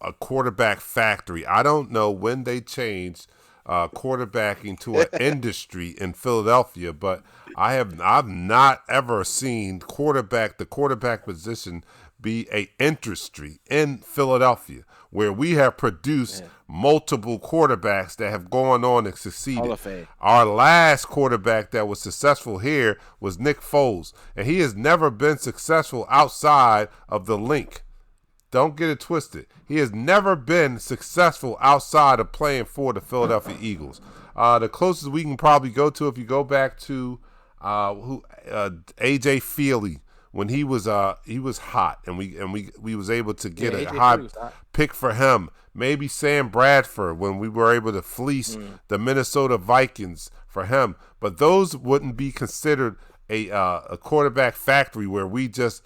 a quarterback factory. I don't know when they changed quarterbacking to an industry in Philadelphia, but I've not ever seen the quarterback position be a industry in Philadelphia, where we have produced multiple quarterbacks that have gone on and succeeded. Hall of Fame. Our last quarterback that was successful here was Nick Foles, and he has never been successful outside of the link. Don't get it twisted. He has never been successful outside of playing for the Philadelphia Eagles. The closest we can probably go to, if you go back to AJ Feely, when he was hot, and we was able to get a high pick for him. Maybe Sam Bradford, when we were able to fleece the Minnesota Vikings for him. But those wouldn't be considered a quarterback factory where we just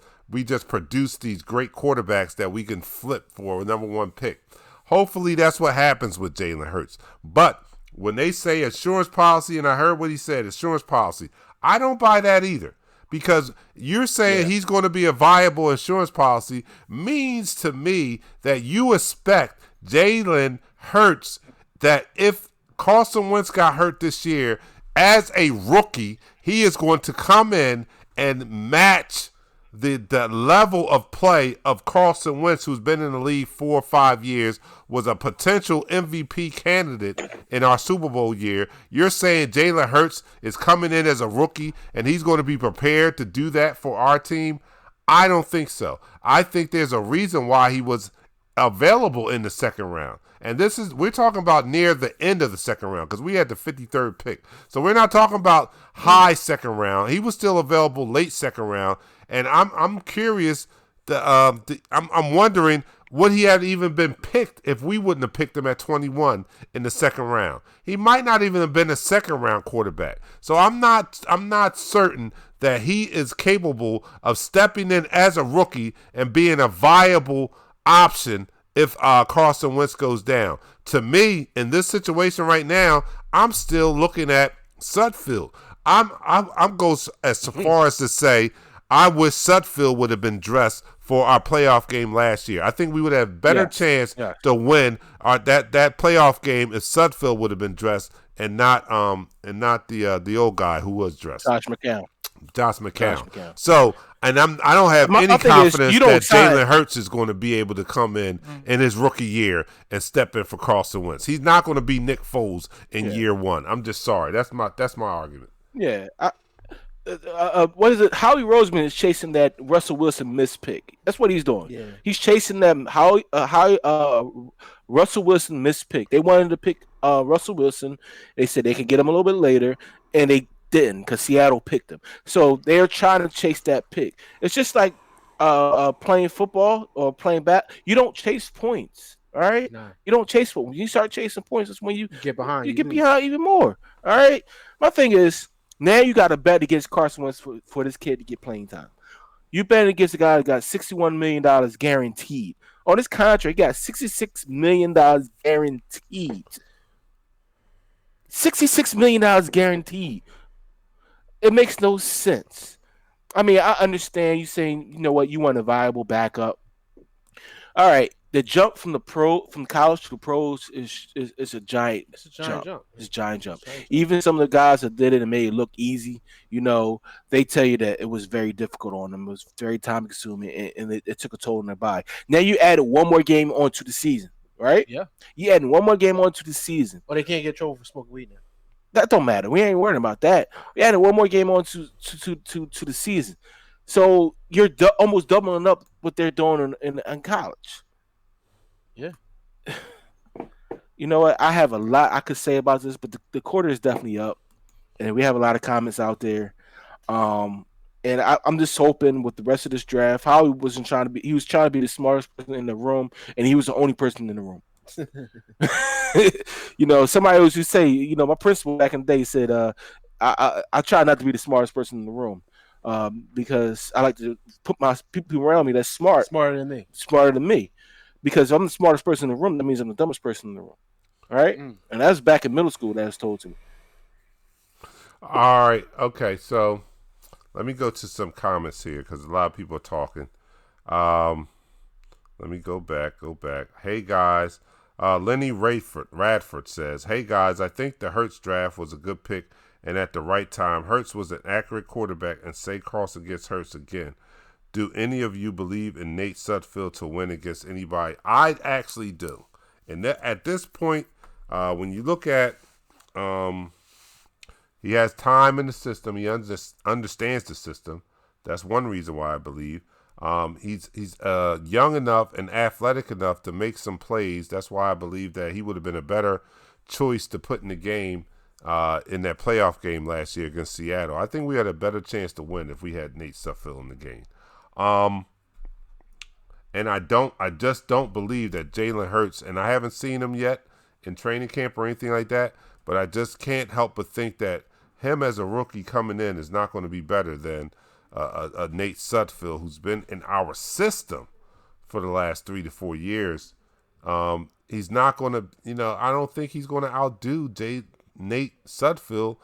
produce these great quarterbacks that we can flip for a number 1 pick. Hopefully that's what happens with Jalen Hurts. But when they say insurance policy, and I heard what he said, insurance policy, I don't buy that either. Because you're saying he's going to be a viable insurance policy means to me that you expect Jalen Hurts, that if Carson Wentz got hurt this year as a rookie, he is going to come in and match the level of play of Carson Wentz, who's been in the league 4 or 5 years, was a potential MVP candidate in our Super Bowl year. You're saying Jalen Hurts is coming in as a rookie and he's going to be prepared to do that for our team? I don't think so. I think there's a reason why he was available in the second round. And we're talking about near the end of the second round, because we had the 53rd pick. So we're not talking about high second round. He was still available late second round. And I'm curious. I'm wondering, would he have even been picked if we wouldn't have picked him at 21 in the second round? He might not even have been a second round quarterback. So I'm not certain that he is capable of stepping in as a rookie and being a viable option if Carson Wentz goes down. To me, in this situation right now, I'm still looking at Sudfeld. I'm going as far as to say, I wish Sudfeld would have been dressed for our playoff game last year. I think we would have better chance to win that playoff game if Sudfeld would have been dressed and not the old guy who was dressed. Josh McCown. So, and I don't have any confidence that Jalen Hurts is going to be able to come in his rookie year and step in for Carson Wentz. He's not going to be Nick Foles in year 1. I'm just sorry. That's my argument. Yeah. What is it? Howie Roseman is chasing that Russell Wilson missed pick. That's what he's doing. Yeah. He's chasing them. Russell Wilson missed pick. They wanted to pick Russell Wilson. They said they could get him a little bit later, and they didn't because Seattle picked him. So they're trying to chase that pick. It's just like playing football or playing bat. You don't chase points. All right. Nah. You don't chase points. When you start chasing points, that's when you get behind. You get behind even more. All right. My thing is, now you got to bet against Carson Wentz for this kid to get playing time. You bet against a guy that got $61 million guaranteed. On this contract, he got $66 million guaranteed. $66 million guaranteed. It makes no sense. I mean, I understand you saying, you know what, you want a viable backup. All right. The jump from college to the pros is a giant. It's a giant jump. It's a giant jump. Even some of the guys that did it and made it look easy, they tell you that it was very difficult on them. It was very time consuming, and it took a toll on their body. Now you added one more game onto the season, right? Yeah. You added one more game onto the season. Well, they can't get trouble for smoking weed now. That don't matter. We ain't worrying about that. We added one more game onto to the season, so you're almost doubling up what they're doing in college. Yeah. You know what? I have a lot I could say about this, but the quarter is definitely up, and we have a lot of comments out there. And I'm just hoping with the rest of this draft, Howie wasn't trying to be. He was trying to be the smartest person in the room, and he was the only person in the room. Somebody else would say, my principal back in the day said, I try not to be the smartest person in the room. because I like to put my people around me that's smarter than me. Because if I'm the smartest person in the room, that means I'm the dumbest person in the room. All right? And that's back in middle school that was told to me. All right. Okay. So let me go to some comments here because a lot of people are talking. Let me go back. Hey, guys. Lenny Radford says, hey, guys, I think the Hurts draft was a good pick and at the right time. Hurts was an accurate quarterback, and say Carlson gets Hurts again. Do any of you believe in Nate Sudfeld to win against anybody? I actually do. And at this point, when you look at he has time in the system. He understands the system. That's one reason why I believe. He's young enough and athletic enough to make some plays. That's why I believe that he would have been a better choice to put in the game in that playoff game last year against Seattle. I think we had a better chance to win if we had Nate Sudfeld in the game. And I just don't believe that Jalen Hurts, and I haven't seen him yet in training camp or anything like that, but I just can't help but think that him as a rookie coming in is not going to be better than a Nate Sudfeld, who's been in our system for the last 3 to 4 years. He's not going to, I don't think he's going to outdo Nate Sudfeld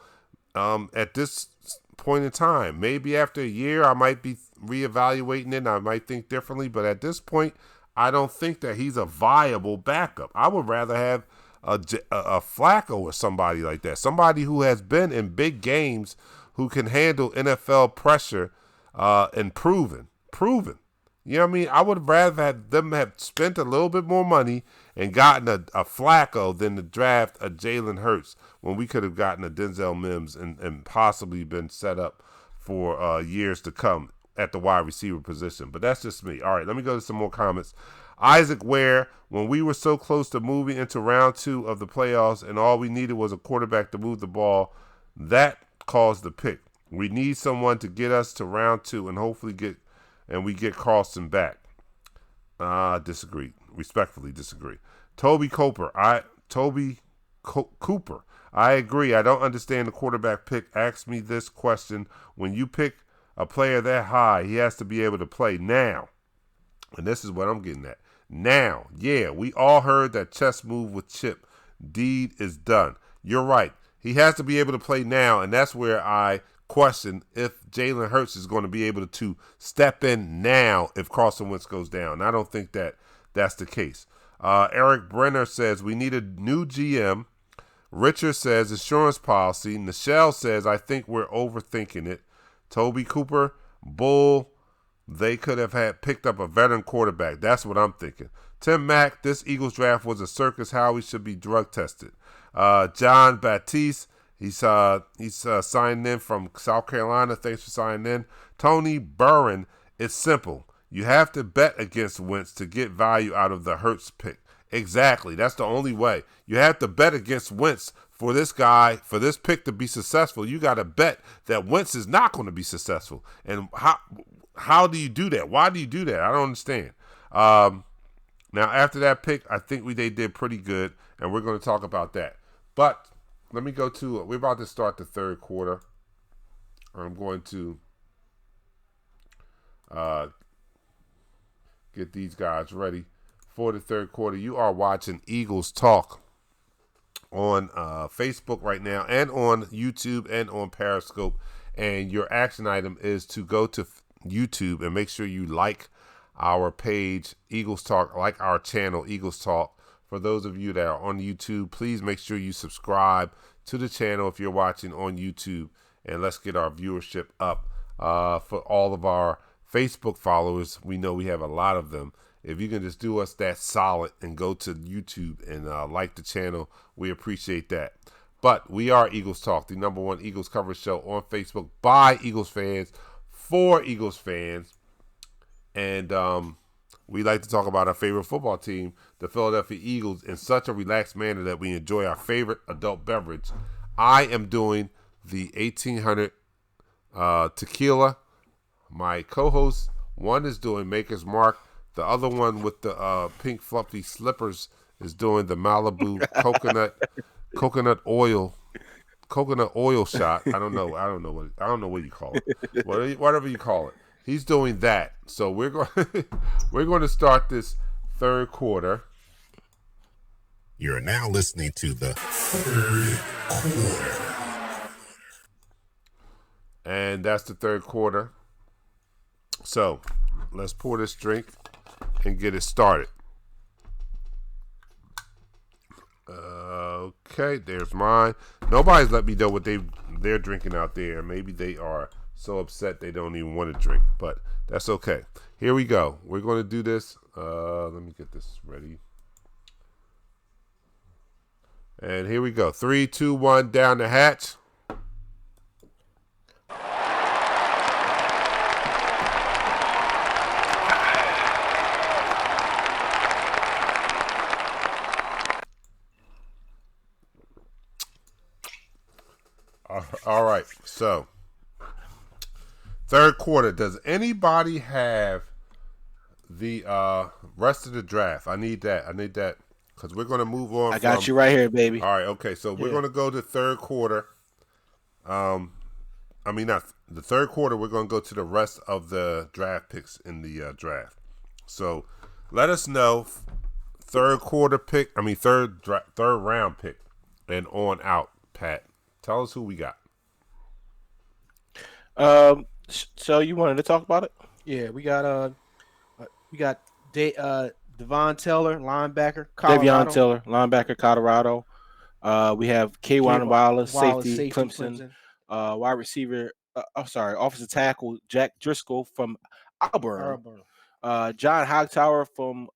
at this point in time. Maybe after a year, I might be reevaluating it and I might think differently, but at this point, I don't think that he's a viable backup. I would rather have a Flacco or somebody like that, somebody who has been in big games, who can handle NFL pressure and proven. You know what I mean? I would rather have them have spent a little bit more money and gotten a Flacco than to draft a Jalen Hurts when we could have gotten a Denzel Mims and possibly been set up for years to come at the wide receiver position. But that's just me. All right, let me go to some more comments. Isaac Ware, when we were so close to moving into round 2 of the playoffs and all we needed was a quarterback to move the ball, that caused the pick. We need someone to get us to round 2 and hopefully we get Carlson back. Disagree. Respectfully disagree. Toby Cooper. I agree. I don't understand the quarterback pick. Ask me this question. When you pick a player that high, he has to be able to play now. And this is what I'm getting at. Now, yeah, we all heard that chess move with Chip. Deed is done. You're right. He has to be able to play now, and that's where I question if Jalen Hurts is going to be able to step in now if Carson Wentz goes down. I don't think that that's the case. Eric Brenner says we need a new GM. Richard says insurance policy. Nichelle says I think we're overthinking it. Toby Cooper, bull. They could have picked up a veteran quarterback. That's what I'm thinking. Tim Mack, this Eagles draft was a circus. Howie should be drug tested. John Baptiste, he's signed in from South Carolina. Thanks for signing in. Tony Burren, it's simple. You have to bet against Wentz to get value out of the Hurts pick. Exactly. That's the only way. You have to bet against Wentz for this guy, for this pick to be successful. You got to bet that Wentz is not going to be successful. And how do you do that? Why do you do that? I don't understand. Now, after that pick, I think they did pretty good, and we're going to talk about that. But let me go to, we're about to start the third quarter. I'm going to get these guys ready for the third quarter. You are watching Eagles Talk on Facebook right now and on YouTube and on Periscope. And your action item is to go to YouTube and make sure you like our page, Eagles Talk, like our channel, Eagles Talk. For those of you that are on YouTube, please make sure you subscribe to the channel if you're watching on YouTube, and let's get our viewership up. For all of our Facebook followers, we know we have a lot of them. If you can just do us that solid and go to YouTube and like the channel, we appreciate that. But we are Eagles Talk, the #1 Eagles coverage show on Facebook by Eagles fans for Eagles fans. And we like to talk about our favorite football team, the Philadelphia Eagles, in such a relaxed manner that we enjoy our favorite adult beverage. I am doing the 1800 tequila. My co-host, one is doing Maker's Mark. The other one with the pink fluffy slippers is doing the Malibu coconut coconut oil shot. I don't know what you call it. Whatever you call it. He's doing that. So we're going we're going to start this third quarter. You're now listening to the third quarter. And that's the third quarter. So let's pour this drink and get it started. Okay, there's mine. Nobody's let me know what they're drinking out there. Maybe they are so upset they don't even want to drink, but that's okay. Here we go. We're going to do this. Let me get this ready. And here we go. 3, 2, 1, down the hatch. All right, so third quarter. Does anybody have the rest of the draft? I need that because we're going to move on. I got you right here, baby. All right, okay, so we're going to go to third quarter. I mean, not the third quarter. We're going to go to the rest of the draft picks in the draft. So let us know third quarter pick. I mean, third round pick and on out. Pat, tell us who we got. So you wanted to talk about it? Yeah, we got Devon Taylor, linebacker, Colorado. Davion Taylor, linebacker, Colorado. We have K'Wan Wallace, safety, Clemson. Wide receiver, offensive tackle, Jack Driscoll from Auburn. John Hightower from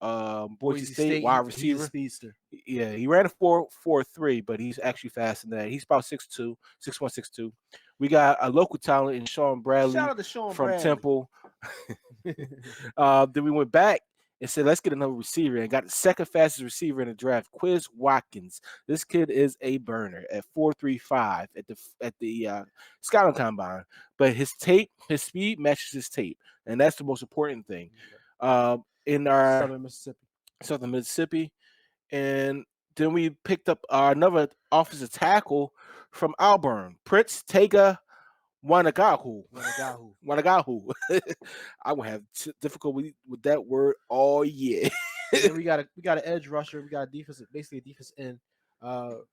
Boise State, wide receiver. He's a speedster. Yeah, he ran a 4.43, but he's actually faster than that. He's about 6'2", 6'1", 6'2". We got a local talent in Sean Bradley. Shout out to Sean from Bradley. Temple. Then we went back and said, let's get another receiver, and got the second fastest receiver in the draft, Quiz Watkins. This kid is a burner at 4.35 at the scouting combine, but his speed matches his tape, and that's the most important thing. In our Southern Mississippi, and then we picked up another offensive tackle from Auburn, Prince Tega Wanagahu. I will have difficulty with that word all year. we got an edge rusher. We got a defensive end,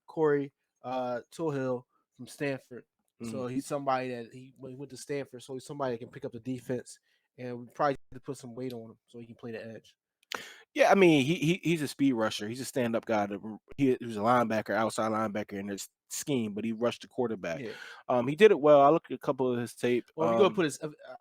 Corey Tuhill from Stanford. Mm-hmm. So he's somebody that he went to Stanford. So he's somebody that can pick up the defense, and we probably have to put some weight on him so he can play the edge. Yeah, I mean he's a speed rusher. He's a stand-up guy. He was a linebacker, outside linebacker in this scheme, but he rushed the quarterback. Yeah. He did it well. I looked at a couple of his tape. Well, he's gonna put his.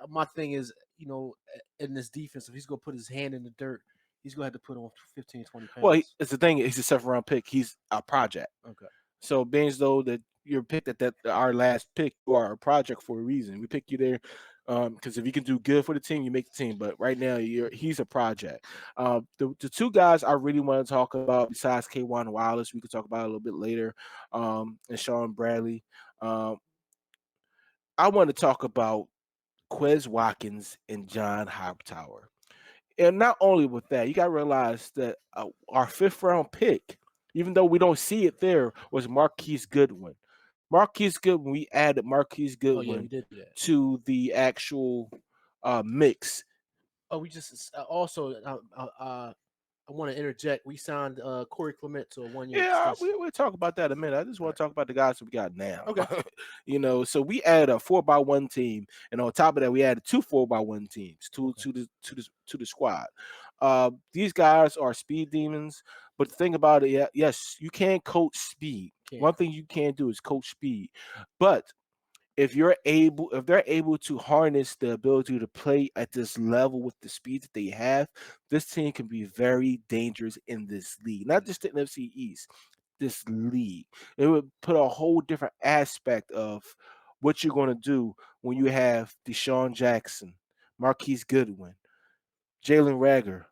My thing is, in this defense, if he's gonna put his hand in the dirt, he's gonna have to put on 15, 20 pounds. Well, it's the thing. He's a 7th-round pick. He's a project. Okay. So being as though that you're picked at our last pick, you are a project for a reason. We pick you there. Because if you can do good for the team, you make the team. But right now, he's a project. The two guys I really want to talk about, besides K'Wan Wallace, we could talk about it a little bit later, and Sean Bradley. I want to talk about Quez Watkins and John Hightower. And not only with that, you got to realize that our 5th-round pick, even though we don't see it there, was Marquise Goodwin. We added Marquise Goodwin to the actual mix. Oh, we just also I want to interject. We signed Corey Clement to a 1-year. Yeah, we'll talk about that in a minute. I just want to talk about the guys that we got now. Okay. So we added a 4x1 team, and on top of that, we added 2 4x1 teams to the squad. These guys are speed demons, but the thing about it, yes, you can coach speed. One thing you can't do is coach speed, but if they're able to harness the ability to play at this level with the speed that they have, this team can be very dangerous in this league. Not just the NFC East, this league. It would put a whole different aspect of what you're going to do when you have Deshaun Jackson, Marquise Goodwin, Jalen Reagor,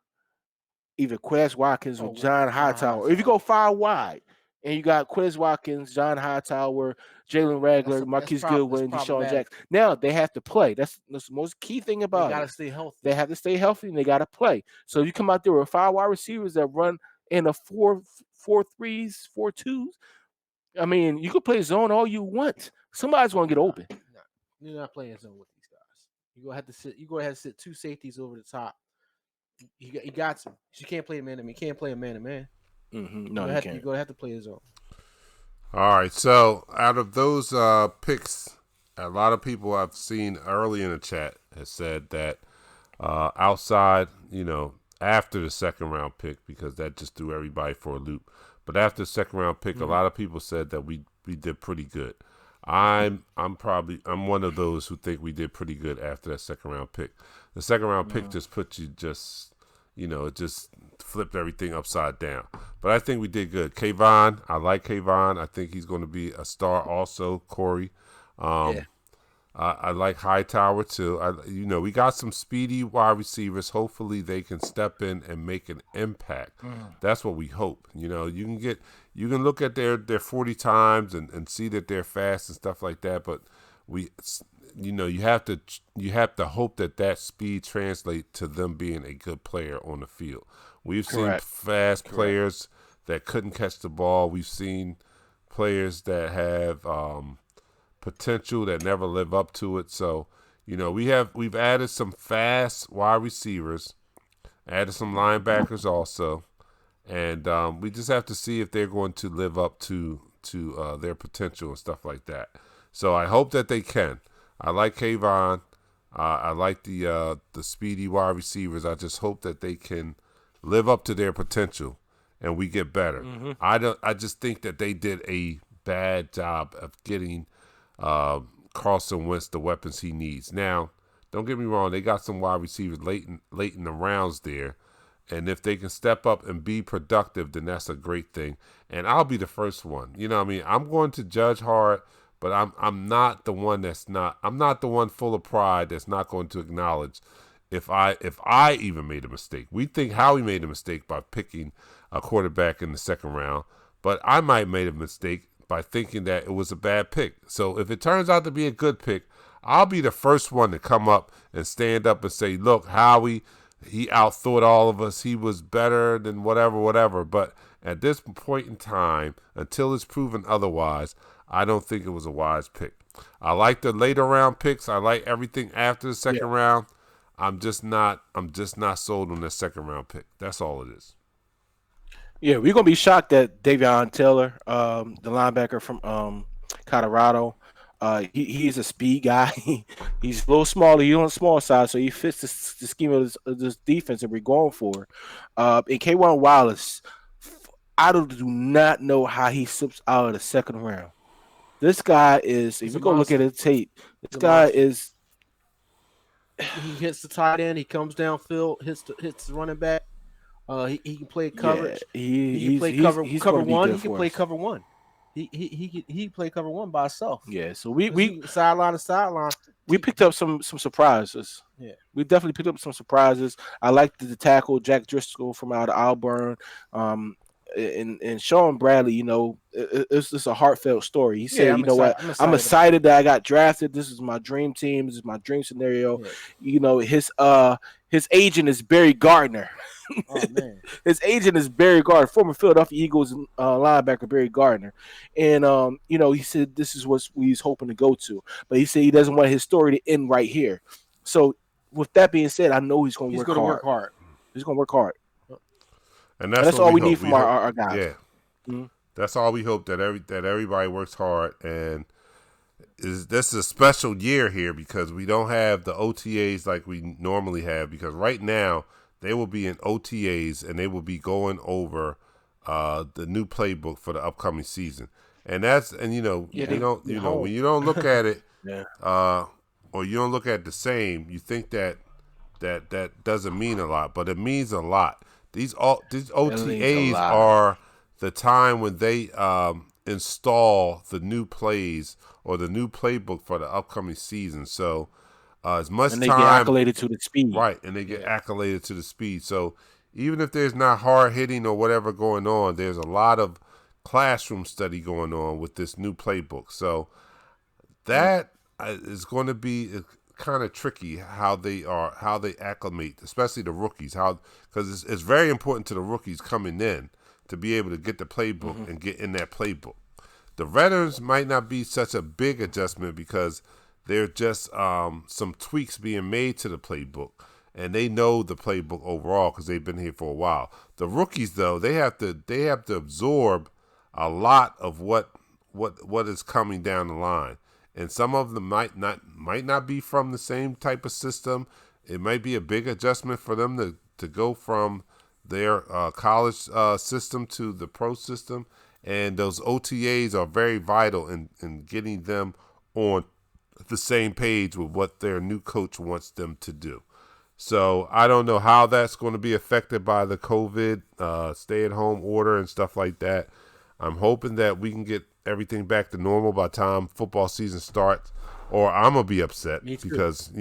either Quez Watkins or John Hightower. If you go 5 wide, and you got Quez Watkins, John Hightower, Jalen Reagor, Marquise Goodwin, Deshaun Jackson. Now they have to play. That's the most key thing about it. They got to stay healthy. They have to stay healthy, and they got to play. So if you come out there with 5 wide receivers that run in a 4-3s, 4-2s, I mean, you could play zone all you want. Somebody's gonna get open. No, you're not playing zone with these guys. You gonna have to sit. You go ahead and sit two safeties over the top. You got to. You can't play a man to man. You can't play a man to man. No, you You're can't. gonna have to play a zone. All right. So out of those picks, a lot of people I've seen early in the chat has said that outside, after the second round pick, because that just threw everybody for a loop. But after the second round pick, a lot of people said that we did pretty good. I'm one of those who think we did pretty good after that second round pick. The second round pick just put you it just flipped everything upside down. But I think we did good. Kayvon, I like Kayvon. I think he's going to be a star also, Corey. I like Hightower too. We got some speedy wide receivers. Hopefully they can step in and make an impact. That's what we hope. You can look at their 40 times and see that they're fast and stuff like that. But you have to hope that speed translates to them being a good player on the field. We've seen fast players that couldn't catch the ball. We've seen players that have potential that never live up to it. So, we've added some fast wide receivers, added some linebackers also, and we just have to see if they're going to live up to their potential and stuff like that. So I hope that they can. I like Kayvon. I like the speedy wide receivers. I just hope that they can live up to their potential and we get better. I just think that they did a bad job of getting Carson Wentz the weapons he needs. Now, don't get me wrong, they got some wide receivers late in the rounds there, and if they can step up and be productive, then that's a great thing. And I'll be the first one. I'm going to judge hard, but I'm not the one I'm not the one full of pride that's not going to acknowledge if I even made a mistake. We think Howie made a mistake by picking a quarterback in the second round, but I might have made a mistake by thinking that it was a bad pick. So if it turns out to be a good pick, I'll be the first one to come up and stand up and say, look, Howie, he outthought all of us. He was better than whatever. But at this point in time, until it's proven otherwise, I don't think it was a wise pick. I like the later round picks. I like everything after the second round. I'm just not sold on the second round pick. That's all it is. Yeah, we're gonna be shocked that Davion Taylor, the linebacker from Colorado, he's a speed guy. He's a little smaller. He's on the small side, so he fits the scheme of this defense that we're going for. And K'Wan Wallace, I do not know how he slips out of the second round. This guy is. If you go look at his tape, this guy is. He hits the tight end. He comes downfield, hits the running back. He can play coverage. Yeah, he can play cover one. He can play cover one. He play cover one by himself. Yeah, so we sideline to sideline. We picked up some surprises. Yeah, we definitely picked up some surprises. I liked the tackle Jack Driscoll from out of Auburn. And Sean Bradley, it's just a heartfelt story. He said, I'm excited that I got drafted. This is my dream team. This is my dream scenario. Yeah. His agent is Barry Gardner. Oh, man. His agent is Barry Gardner, former Philadelphia Eagles linebacker Barry Gardner. And, he said this is what he's hoping to go to. But he said he doesn't want his story to end right here. So with that being said, I know he's going to work hard. He's going to work hard. And that's all we need from our guys. Yeah. Mm-hmm. That's all we hope, that everybody works hard. And this is a special year here because we don't have the OTAs like we normally have, because right now they will be in OTAs and they will be going over the new playbook for the upcoming season. And when you don't look at it or you don't look at the same, you think that doesn't mean a lot, but it means a lot. These OTAs are the time when they install the new plays or the new playbook for the upcoming season. So as much and they time, get accoladed to the speed, right? And they get accoladed to the speed. So even if there's not hard hitting or whatever going on, there's a lot of classroom study going on with this new playbook. So that is going to be kind of tricky how they acclimate, especially the rookies, because it's very important to the rookies coming in to be able to get the playbook and get in that playbook. The veterans might not be such a big adjustment because they're just some tweaks being made to the playbook, and they know the playbook overall because they've been here for a while. The rookies, though, they have to absorb a lot of what is coming down the line, and some of them might not be from the same type of system. It might be a big adjustment for them to go from their college system to the pro system, and those OTAs are very vital in getting them on the same page with what their new coach wants them to do. So I don't know how that's going to be affected by the COVID stay-at-home order and stuff like that. I'm hoping that we can get everything back to normal by the time football season starts, or I'm gonna be upset because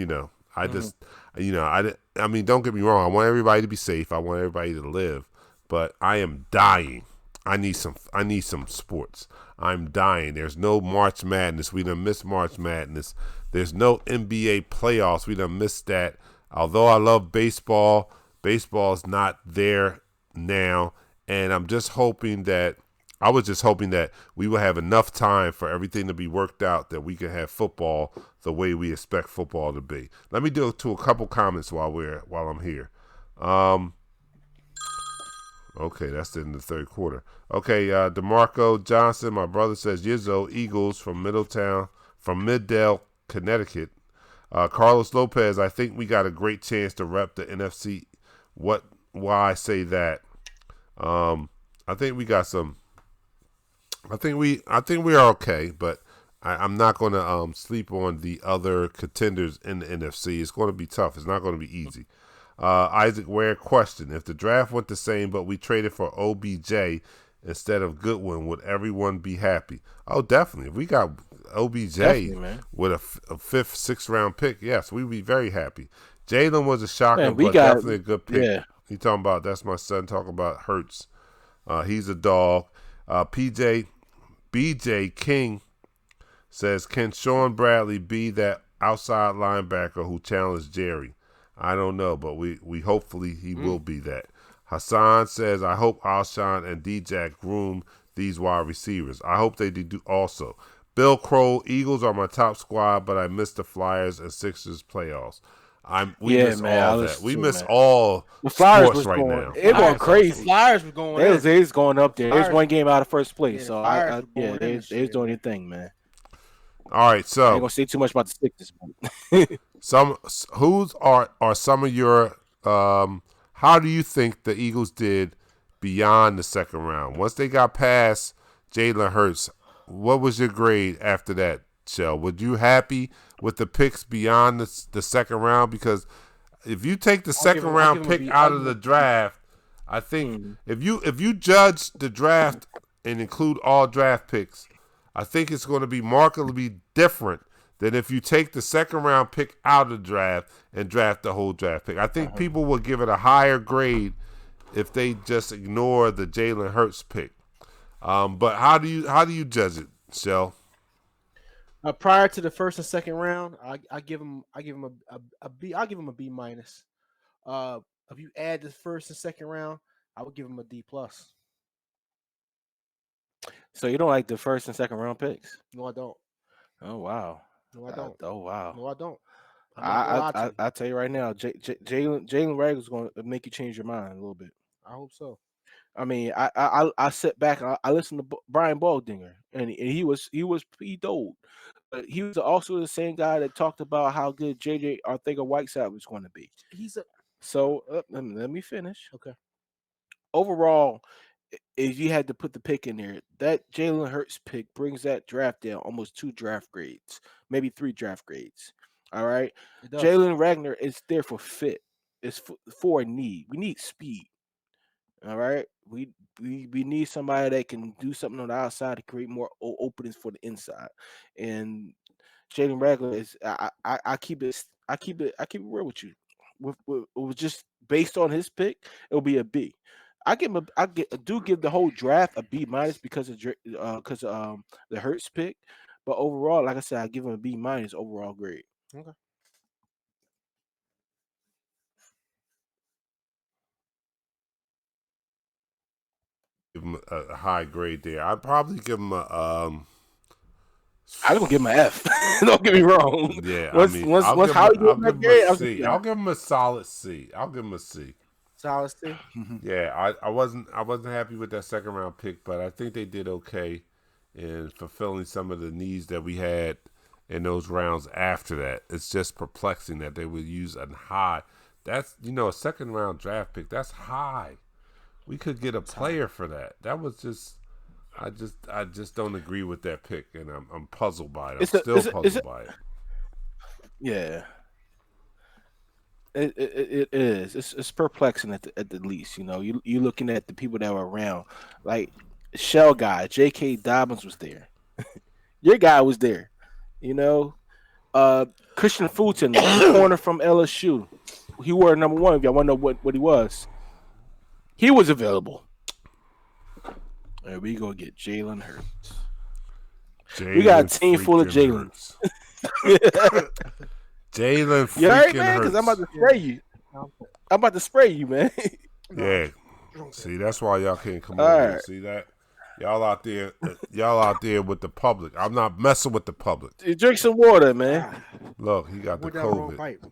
I just I mean, don't get me wrong. I want everybody to be safe. I want everybody to live, but I am dying. I need some sports. I'm dying. There's no March Madness. We done missed March Madness. There's no NBA playoffs. We done missed that. Although I love baseball, baseball is not there now, and I was just hoping that we will have enough time for everything to be worked out that we can have football the way we expect football to be. Let me do to a couple comments while I'm here. Okay, that's in the third quarter. Okay, DeMarco Johnson, my brother says Yizzo Eagles from Middale, Connecticut. Carlos Lopez, I think we got a great chance to rep the NFC. Why I say that? I think we got some. I think we are okay, but I'm not going to sleep on the other contenders in the NFC. It's going to be tough. It's not going to be easy. Isaac Ware question: if the draft went the same, but we traded for OBJ instead of Goodwin, would everyone be happy? Oh, definitely. If we got OBJ with a fifth, sixth round pick, yes, we'd be very happy. Jalen was a shocker, but definitely a good pick. Yeah. He talking about, that's my son talking about Hurts. He's a dog. BJ King says, can Sean Bradley be that outside linebacker who challenged Jerry? I don't know, but we hopefully he will be that. Hassan says, I hope Alshon and D-Jack groom these wide receivers. I hope they do also. Bill Crow, Eagles are my top squad, but I miss the Flyers and Sixers playoffs. We miss all that. We miss all the Flyers sports right now. It going crazy. Flyers were going. They was going up there. There's one game out of first place, Yeah, so they was doing their thing, man. All right, so I ain't gonna say too much about the Sixers. Who's are some of your how do you think the Eagles did beyond the second round? Once they got past Jalen Hurts, what was your grade after that, Shell? Were you happy with the picks beyond the second round? Because if you take the second round pick out of the draft, I think if you judge the draft and include all draft picks, I think it's going to be markedly different than if you take the second round pick out of the draft and draft the whole draft pick. I think people will give it a higher grade if they just ignore the Jalen Hurts pick. But how do you judge it, Shell? Prior to the first and second round, I give him a B. I'll give him a B minus. If you add the first and second round, I would give him a D plus. So you don't like the first and second round picks? No, I don't. Oh wow. No, I don't. Oh wow. No, I don't. I tell you right now, Jalen Rager is going to make you change your mind a little bit. I hope so. I mean, I sit back and I listened to Brian Baldinger, and he dold, but he was also the same guy that talked about how good JJ Arcega-Whiteside was going to be. Let me finish. Okay. Overall, if you had to put the pick in there, that Jalen Hurts pick brings that draft down almost 2 draft grades, maybe 3 draft grades. All right. Jalen Rager is there for fit. It's for a need. We need speed. All right. We need somebody that can do something on the outside to create more openings for the inside. And Jalen Rager is I keep it real with you. With just based on his pick, it'll be a B. I give the whole draft a B minus because of the Hurts pick, but overall, like I said, I give him a B minus overall grade. Okay. give him a high grade there. I'd probably give him a I'm gonna give him an F. Don't get me wrong. yeah. Once Howie gave him that grade, I was C. I'll give him a solid C. I'll give him a C. Solid C. Yeah, I wasn't happy with that second round pick, but I think they did okay in fulfilling some of the needs that we had in those rounds after that. It's just perplexing that they would use a high. That's a second round draft pick. That's high. We could get a player for that. That was just. I just don't agree with that pick, and I'm puzzled by it. I'm still puzzled by it. Yeah. It is. It's perplexing at the least. You looking at the people that were around, like Shell guy, J.K. Dobbins was there. Your guy was there. Christian Fulton, corner from LSU. He wore number 1. If y'all want to know what he was, he was available. And we gonna get Jalen Hurts. We got a team full of Jalen's. Jalen freaking you all right, man? Hurts. Because I'm about to spray you. I'm about to spray you, man. Yeah. See, that's why y'all can't come All over here. right. See that? Y'all out there with the public. I'm not messing with the public. You drink some water, man. Look, he got the We're down the wrong COVID. pipe.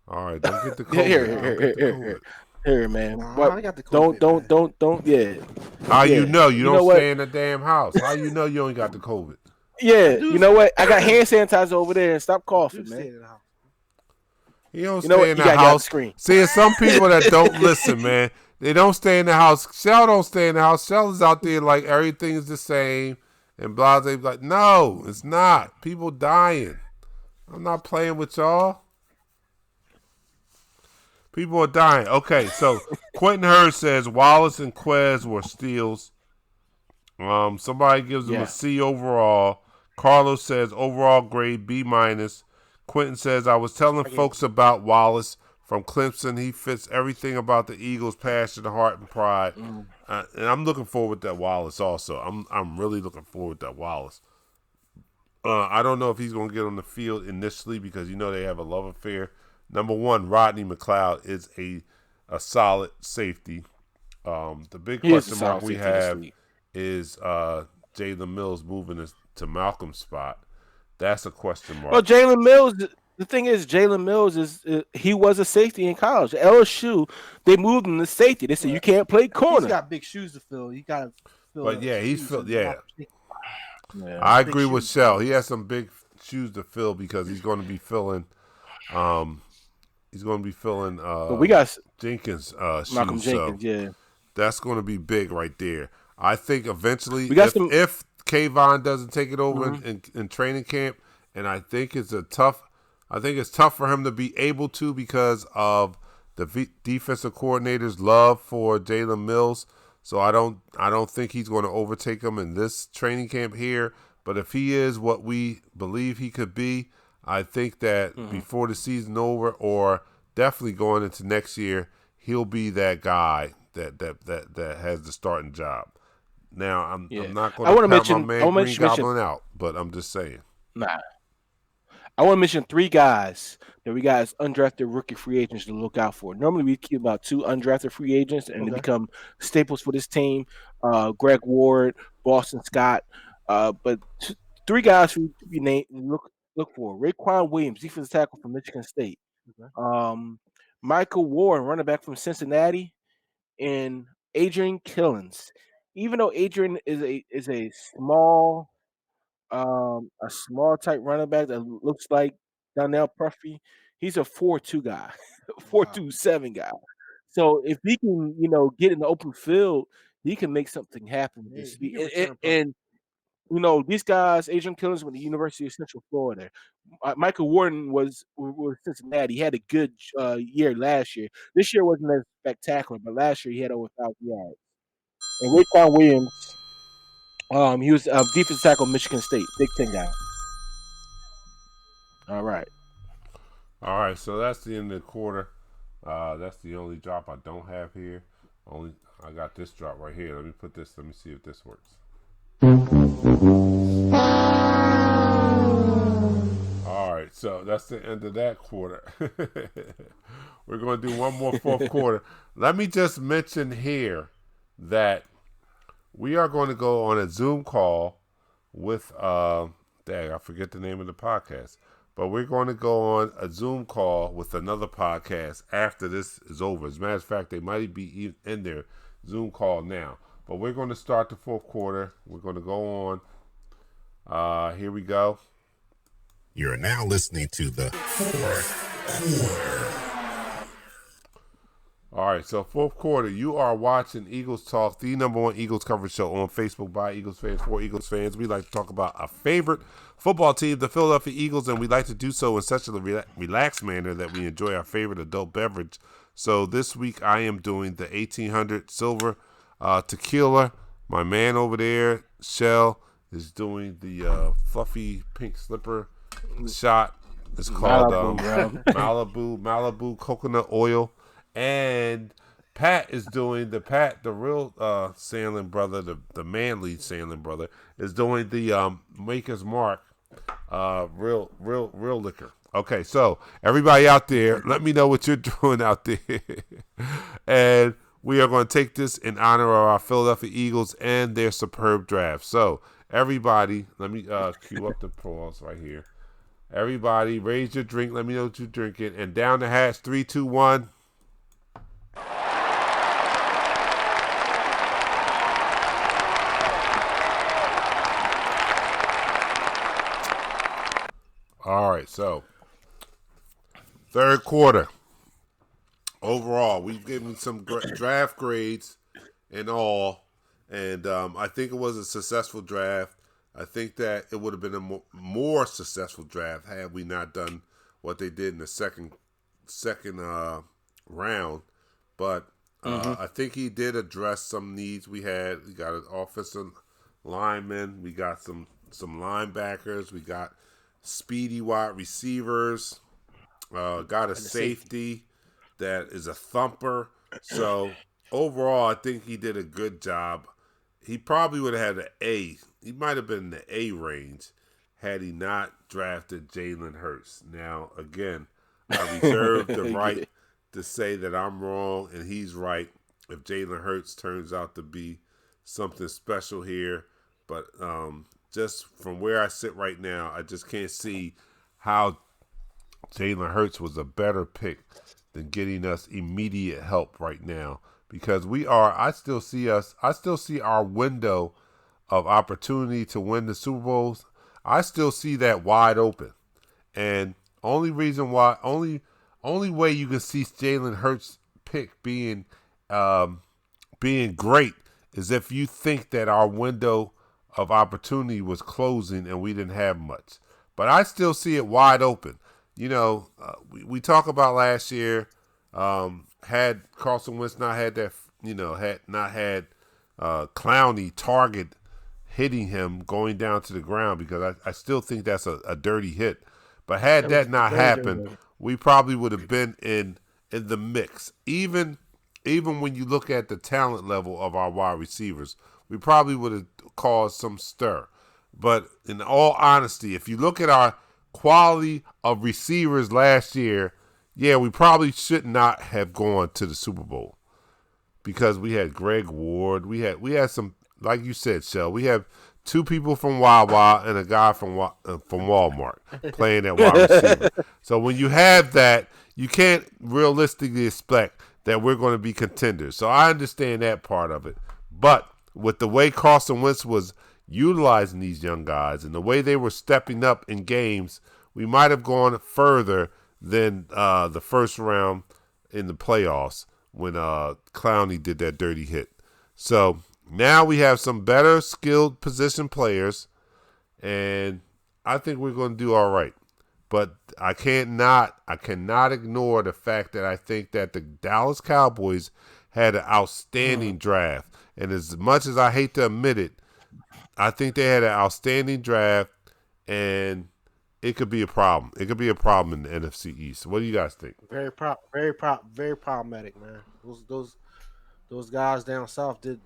All right, don't get the COVID. Here, man. Nah, What? I got the COVID, Don't. Yeah. How Yeah. you know you You know don't what? stay in the damn house? How you know you ain't got the COVID? Yeah. You know what? I got hand sanitizer over there, and stop coughing, Dude, stay man. in the house. He don't You know stay what? in You the gotta get out the house. screen. See, some people that don't listen, man. They don't stay in the house. Shell don't stay in the house. Shell is out there like everything is the same, and blah blah. Like, no, it's not. People dying. I'm not playing with y'all. People are dying. Okay, so Quentin Hurd says Wallace and Quez were steals. Somebody gives them Yeah. a C overall. Carlos says overall grade B minus. Quentin says I was telling folks about Wallace from Clemson. He fits everything about the Eagles' passion, heart, and pride. And I'm looking forward to that Wallace also. I'm really looking forward to that Wallace. I don't know if he's going to get on the field initially because they have a love affair. Number 1, Rodney McLeod is a solid safety. The big He is a question mark solid we safety in this have league. is Jalen Mills moving to Malcolm's spot. That's a question mark. Well, Jalen Mills. The thing is, Jalen Mills he was a safety in college. LSU, they moved him to safety. They said you can't play He's corner. got big shoes to fill. You got to fill. But yeah, he's shoes filled. and Yeah, Yeah. I big agree with shoes. Shell. He has some big shoes to fill because he's going to be filling. He's going to be filling. But we got Jenkins' Malcolm shoes. Jenkins. So Yeah. that's going to be big right there. I think eventually, We got some- if Kayvon doesn't take it over Mm-hmm. in training camp, and I think it's tough for him to be able to because of the defensive coordinator's love for Jalen Mills. So I don't think he's going to overtake him in this training camp here. But if he is what we believe he could be, I think that before the season over, or definitely going into next year, he'll be that guy that has the starting job. Now I'm not going to count my man Green Goblin out, but I'm just saying. Nah. I want to mention 3 guys that we got as undrafted rookie free agents to look out for. Normally, we keep about 2 undrafted free agents, and they become staples for this team. Greg Ward, Boston Scott, but 3 guys who you name look for: Raekwon Williams, defensive tackle from Michigan State, Michael Warren, running back from Cincinnati, and Adrian Killens. Even though Adrian is a small type running back that looks like Donnell Puffy, he's a 4.2 guy, 4.27 guy. So if he can, get in the open field, he can make something happen with this Yeah, he speed. can return And these guys, Adrian Killens with the University of Central Florida. Michael Warden was Cincinnati. He had a good year last year. This year wasn't as spectacular, but last year he had over 1,000 yards. And Raekwon Williams, he was defensive tackle Michigan State, Big Ten guy. All right. All right, so that's the end of the quarter. That's the only drop I don't have here. I got this drop right here. Let me see if this works. All right, so that's the end of that quarter. We're going to do one more fourth quarter. Let me just mention here that we are going to go on a Zoom call with I forget the name of the podcast, but we're going to go on a Zoom call with another podcast after this is over. As a matter of fact, they might be in their Zoom call now. But we're going to start the fourth quarter. We're going to go on. Here we go. You're now listening to the fourth quarter. All right, so fourth quarter, you are watching Eagles Talk, the number one Eagles coverage show on Facebook by Eagles fans for Eagles fans. We like to talk about our favorite football team, the Philadelphia Eagles, and we like to do so in such a relaxed manner that we enjoy our favorite adult beverage. So this week I am doing the 1800 Silver Tequila. My man over there, Shell, is doing the fluffy pink slipper shot. It's called Malibu coconut oil. And Pat is doing the real Sandlin brother, the manly Sandlin brother, is doing the Maker's Mark real liquor. Okay, so everybody out there, let me know what you're doing out there. And we are going to take this in honor of our Philadelphia Eagles and their superb draft. So everybody, let me cue up the pause right here. Everybody, raise your drink. Let me know what you're drinking. And down the hatch, 3, 2, 1. All right, so third quarter. Overall, we've given some draft grades and all, and I think it was a successful draft. I think that it would have been a more successful draft had we not done what they did in the second round. But I think he did address some needs we had. We got an offensive lineman. We got some linebackers. We got speedy wide receivers. Got a safety that is a thumper. So overall, I think he did a good job. He probably would have had an A. He might have been in the A range had he not drafted Jalen Hurts. Now, again, I reserve the right to say that I'm wrong and he's right if Jalen Hurts turns out to be something special here. But just from where I sit right now, I just can't see how Jalen Hurts was a better pick than getting us immediate help right now, because I still see our window of opportunity to win the Super Bowls. I still see that wide open, and only way you can see Jalen Hurts pick being great is if you think that our window of opportunity was closing and we didn't have much. But I still see it wide open. You know, we talk about last year, had Carson Wentz not had that, had not had Clowney target hitting him going down to the ground, because I still think that's a dirty hit. But had that not happened, we probably would have been in the mix. Even when you look at the talent level of our wide receivers, we probably would have caused some stir. But in all honesty, if you look at our quality of receivers last year, we probably should not have gone to the Super Bowl, because we had Greg Ward. We had some, like you said, Shell. We have two people from Wawa and a guy from Walmart playing at wide receiver. So when you have that, you can't realistically expect that we're going to be contenders. So I understand that part of it. But with the way Carson Wentz was utilizing these young guys and the way they were stepping up in games, we might have gone further than the first round in the playoffs when Clowney did that dirty hit. So now we have some better skilled position players, and I think we're going to do all right. But I cannot ignore the fact that I think that the Dallas Cowboys had an outstanding draft. And as much as I hate to admit it, I think they had an outstanding draft, and it could be a problem. It could be a problem in the NFC East. What do you guys think? Very problematic, man. Those guys down south did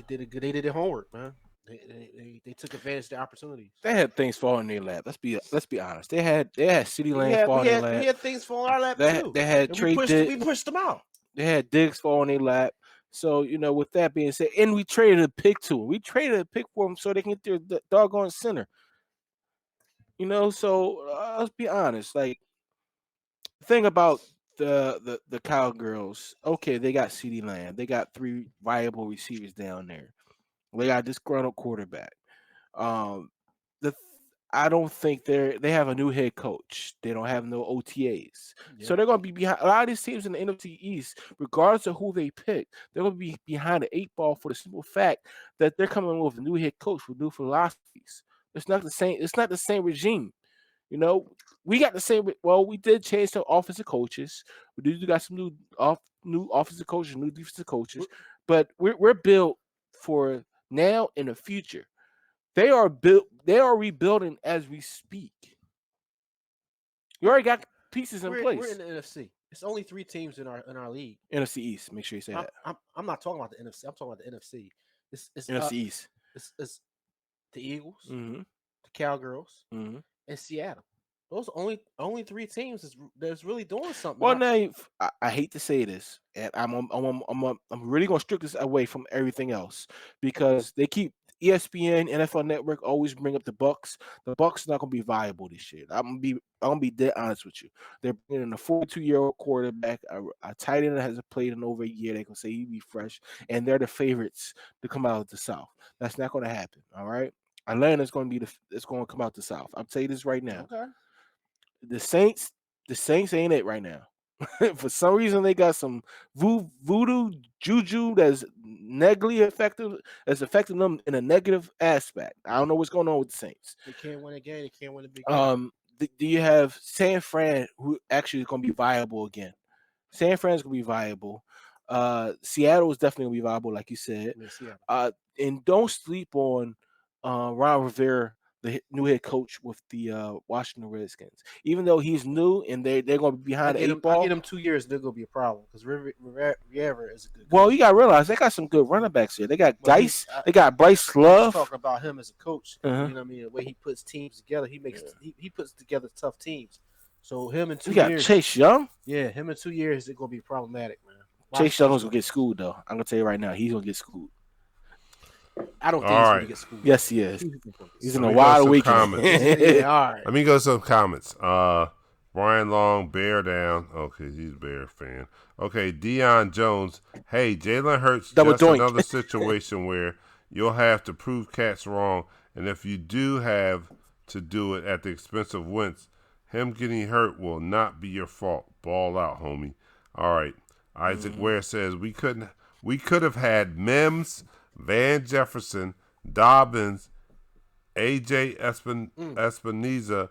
their homework, man. They took advantage of the opportunities. They had things falling in their lap. Let's be honest. They had CeeDee Lamb falling in their lap. We had things falling in our lap too. They had we pushed them out. They had Diggs fall in their lap. So, with that being said, and we traded a pick to him. We traded a pick for him so they can get their doggone center. So let's be honest. Like, the thing about the Cowgirls, okay, they got CeeDee Lamb. They got 3 viable receivers down there. They got disgruntled quarterback. Um, the I don't think they have a new head coach. They don't have no OTAs. So they're going to be behind a lot of these teams in the NFC East, regardless of who they pick. They're going to be behind the 8 ball for the simple fact that they're coming with a new head coach with new philosophies. It's not the same. It's not the same regime. We got the same. Well, we did change some offensive coaches. We did got some new offensive coaches, new defensive coaches, but we're built for now and the future. They are built. They are rebuilding as we speak. You already got pieces in place. We're in the NFC. It's only 3 teams in our league. NFC East. Make sure you say that. I'm not talking about the NFC. I'm talking about the NFC. It's NFC East. It's the Eagles, Mm-hmm. the Cowgirls, Mm-hmm. and Seattle. Those are only 3 teams that's really doing something. Well, now I hate to say this, and I'm really gonna strip this away from everything else because they keep ESPN, NFL Network always bring up the Bucks. The Bucks not gonna be viable this year. I'm gonna be dead honest with you. They're bringing in a 42-year-old quarterback, a tight end that hasn't played in over a year. They can say he'd be fresh, and they're the favorites to come out of the South. That's not gonna happen. All right, Atlanta's gonna be it's gonna come out the South. I'll tell you this right now. Okay. The Saints ain't it right now. For some reason, they got some voodoo juju that's affecting them in a negative aspect. I don't know what's going on with the Saints. They can't win a game. They can't win a big game. Do you have San Fran, who actually is going to be viable again? San Fran's going to be viable. Seattle is definitely going to be viable, like you said. Yeah. And don't sleep on Ron Rivera, the new head coach with the Washington Redskins. Even though he's new and they're going to be behind the 8 ball. I get him 2 years, they're going to be a problem because Rivera is a good coach. Well, you got to realize they got some good running backs here. They got Dice. They got Bryce Love. Talking about him as a coach. Uh-huh. You know what I mean? The way he puts teams together, he puts together tough teams. So him in 2 You got years. Chase Young. Yeah, him in 2 years, it's going to be problematic, man. Chase Young's going to get schooled, though. I'm going to tell you right now, he's going to get schooled. I don't think All he's right. going to get schooled. Yes, he is. He's in a Let me go wild some weekend. comments. Yeah, all right. Let me go to some comments. Brian Long, Bear down. Okay, he's a Bear fan. Okay, Deion Jones. Hey, Jalen Hurts, Double just doink. another situation where you'll have to prove cats wrong, and if you do have to do it at the expense of Wentz, him getting hurt will not be your fault. Ball out, homie. All right. Isaac Ware says we could have had Mims, Van Jefferson, Dobbins, AJ Espinoza,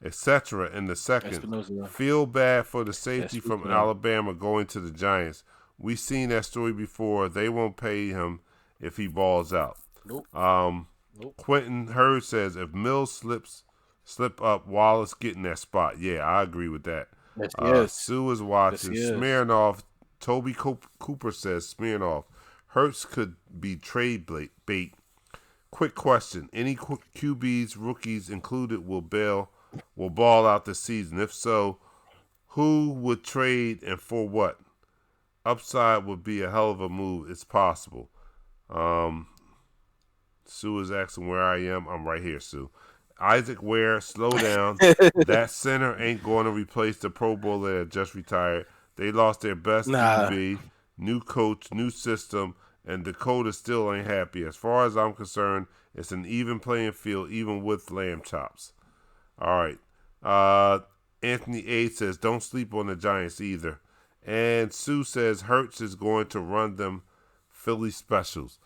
etc. in the second. Espinoza. Feel bad for the safety Yes, from we can. Alabama going to the Giants. We seen that story before. They won't pay him if he balls out. Nope. Quentin Hurd says if Mills slip up, Wallace getting that spot. Yeah, I agree with that. Yes. Sue is watching. Yes, he is. Smirnoff. Toby Cooper says Smirnoff. Hurts could be trade bait. Quick question: any QBs, rookies included, will ball out this season? If so, who would trade and for what? Upside would be a hell of a move. It's possible. Sue is asking where I am. I'm right here, Sue. Isaac Ware, slow down. That center ain't going to replace the Pro Bowler that just retired. They lost their best QB, new coach, new system, and Dakota still ain't happy. As far as I'm concerned, it's an even playing field, even with lamb chops. All right. Anthony A says, don't sleep on the Giants either. And Sue says, Hurts is going to run them Philly specials.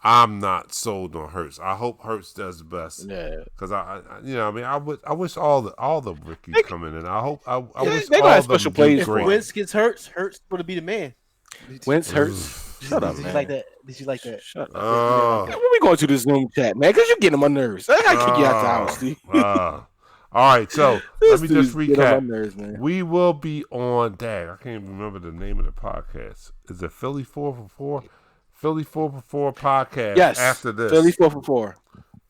I'm not sold on Hurts. I hope Hurts does best. Yeah. Because I wish all the rookies come in, and I wish they gonna all have of them special do plays If for great. Wentz gets Hurts going to be the man. Wentz Hurts. Shut up, Did man. you like that? Did you like that? Shut up. Oh. When we going to this Zoom chat, man? Because you're getting on my nerves. I gotta kick you out the house, dude. All right, so let This me just dude's getting on my recap. nerves, man. We will be on. Dang, I can't even remember the name of the podcast. Is it Philly 4 for 4? Philly 4 for 4 podcast. Yes. After this, Philly 4 for 4.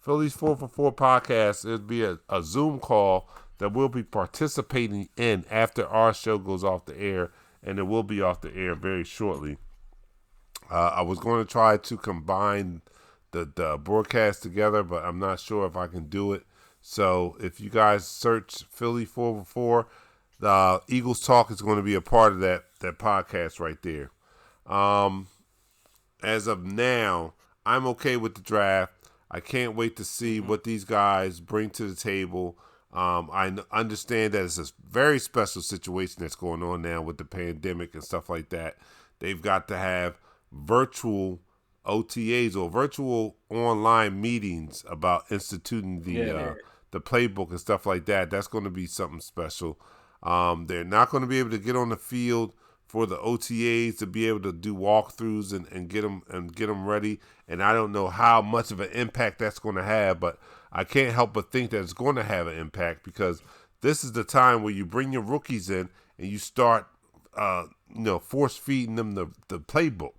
Philly's 4 for 4 podcast. It'll be a Zoom call that we'll be participating in after our show goes off the air, and it will be off the air very shortly. I was going to try to combine the broadcast together, but I'm not sure if I can do it. So if you guys search Philly 4for4, the Eagles Talk is going to be a part of that podcast right there. As of now, I'm okay with the draft. I can't wait to see what these guys bring to the table. I understand that it's a very special situation that's going on now with the pandemic and stuff like that. They've got to have virtual OTAs or virtual online meetings about instituting the playbook and stuff like that. That's going to be something special. They're not going to be able to get on the field for the OTAs to be able to do walkthroughs and get them ready. And I don't know how much of an impact that's going to have, but I can't help but think that it's going to have an impact because this is the time where you bring your rookies in and you start, force feeding them the playbook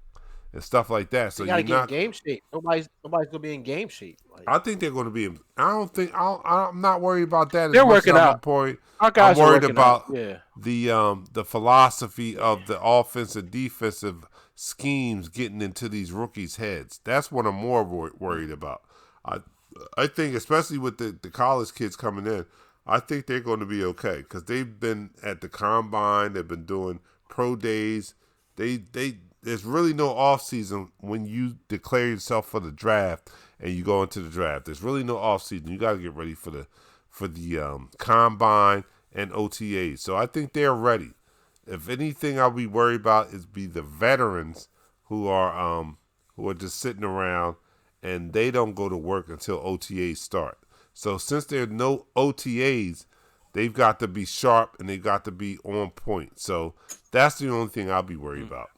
and stuff like that. So you gotta get in game shape. Nobody's gonna be in game shape. I think they're going to be. I'm not worried about that. They're working out. Our guys I'm worried are about out. the philosophy of the offensive defensive schemes getting into these rookies' heads. That's what I'm more worried about. I think, especially with the college kids coming in, I think they're going to be okay because they've been at the combine. They've been doing pro days. There's really no off season when you declare yourself for the draft and you go into the draft. There's really no off season. You got to get ready for the combine and OTAs. So I think they're ready. If anything, I'll be worried about is the veterans who are just sitting around and they don't go to work until OTAs start. So since there are no OTAs, they've got to be sharp and they've got to be on point. So that's the only thing I'll be worried about.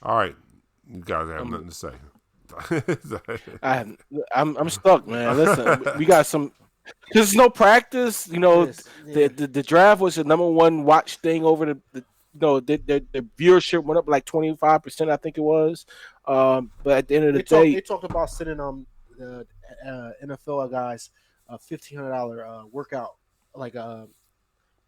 All right, you guys have nothing to say. I'm stuck, man. Listen, we got some. There's no practice. The draft was the number one watch thing over the viewership went up like 25%, I think it was. But at the end of the day, they talked about sending the NFL guys a $1,500 workout, like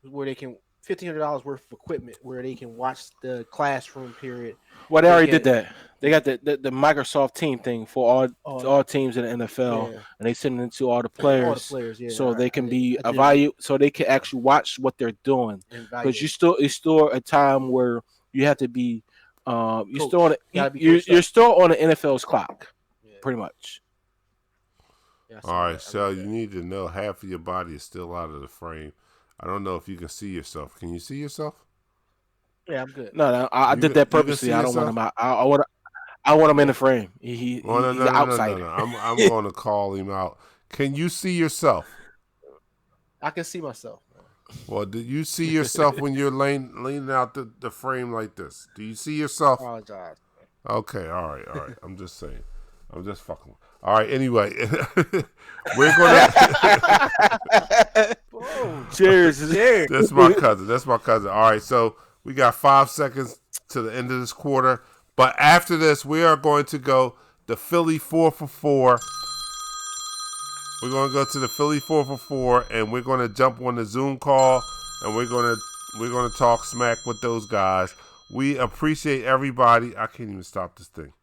where they can $1,500 worth of equipment where they can watch the classroom period. Well, they already did that. They got the Microsoft Team thing for all teams in the NFL, and they send it to all the players, so they can be evaluated, so they can actually watch what they're doing. Because it's still a time where you have to be, you're still on the NFL's clock, pretty much. All right, so you need to know half of your body is still out of the frame. I don't know if you can see yourself. Can you see yourself? Yeah, I'm good. No, I did that purposely. I don't want him out. I want him in the frame. He's an outsider. No. I'm going to call him out. Can you see yourself? I can see myself. Well, do you see yourself when you're leaning out the frame like this? Do you see yourself? I apologize. Okay, all right. I'm just saying. I'm just fucking. All right, anyway. We're going to... Cheers. That's my cousin. All right, so we got 5 seconds to the end of this quarter. But after this, we are going to go the Philly 4for4. We're going to go to the Philly 4for4, and we're going to jump on the Zoom call, and we're going to talk smack with those guys. We appreciate everybody. I can't even stop this thing.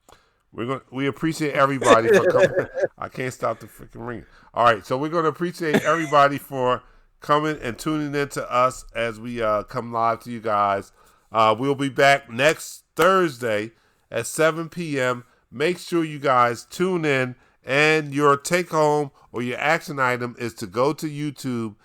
We appreciate everybody for coming. I can't stop the freaking ringing. All right, so we're going to appreciate everybody for coming and tuning in to us as we come live to you guys. We'll be back next Thursday at 7 p.m. Make sure you guys tune in, and your take-home or your action item is to go to YouTube,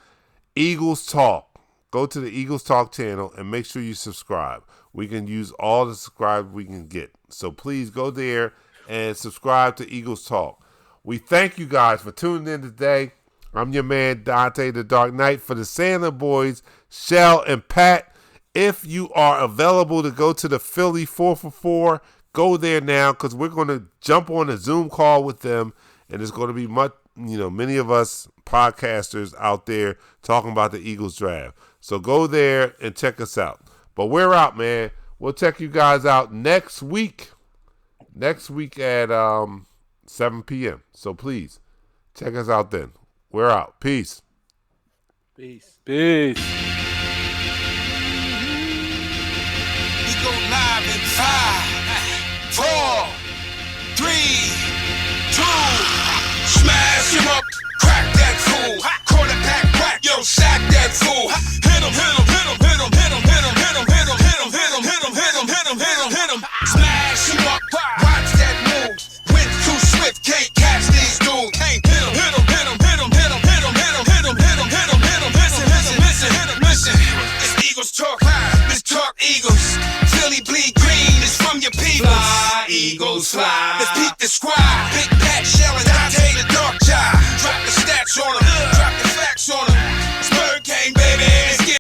Eagles Talk. Go to the Eagles Talk channel and make sure you subscribe. We can use all the subscribe we can get. So please go there and subscribe to Eagles Talk. We thank you guys for tuning in today. I'm your man, Dante the Dark Knight, for the Sandler Boys, Shell and Pat. If you are available to go to the Philly 4for4, go there now because we're going to jump on a Zoom call with them, and it's going to be many of us podcasters out there talking about the Eagles draft. So go there and check us out. But we're out, man. We'll check you guys out next week. Next week at 7 p.m. So please check us out then. We're out. Peace. Peace. Peace. We go live in 5, 4, 3, 2. Smash him up, crack that fool. Quarterback crack, yo, sack that fool. Hit him, hit him, hit him, hit him, hit him, hit him, hit him, hit him, hit him, hit him, hit him, hit him, hit him, hit him, hit him. Smash him up, watch that move. Went too swift, can't catch these dudes. Hit him, hit him, hit him, hit him, hit him, hit him, hit him, hit him, hit him, hit him, hit him. Listen, listen, listen, hit him, listen. This Eagles talk, this talk Eagles. Philly bleed green, it's from your people. Fly, Eagles, fly. Let's peep the squad. Big Pat Shell and Dante the Dark Child. Drop the stats on them.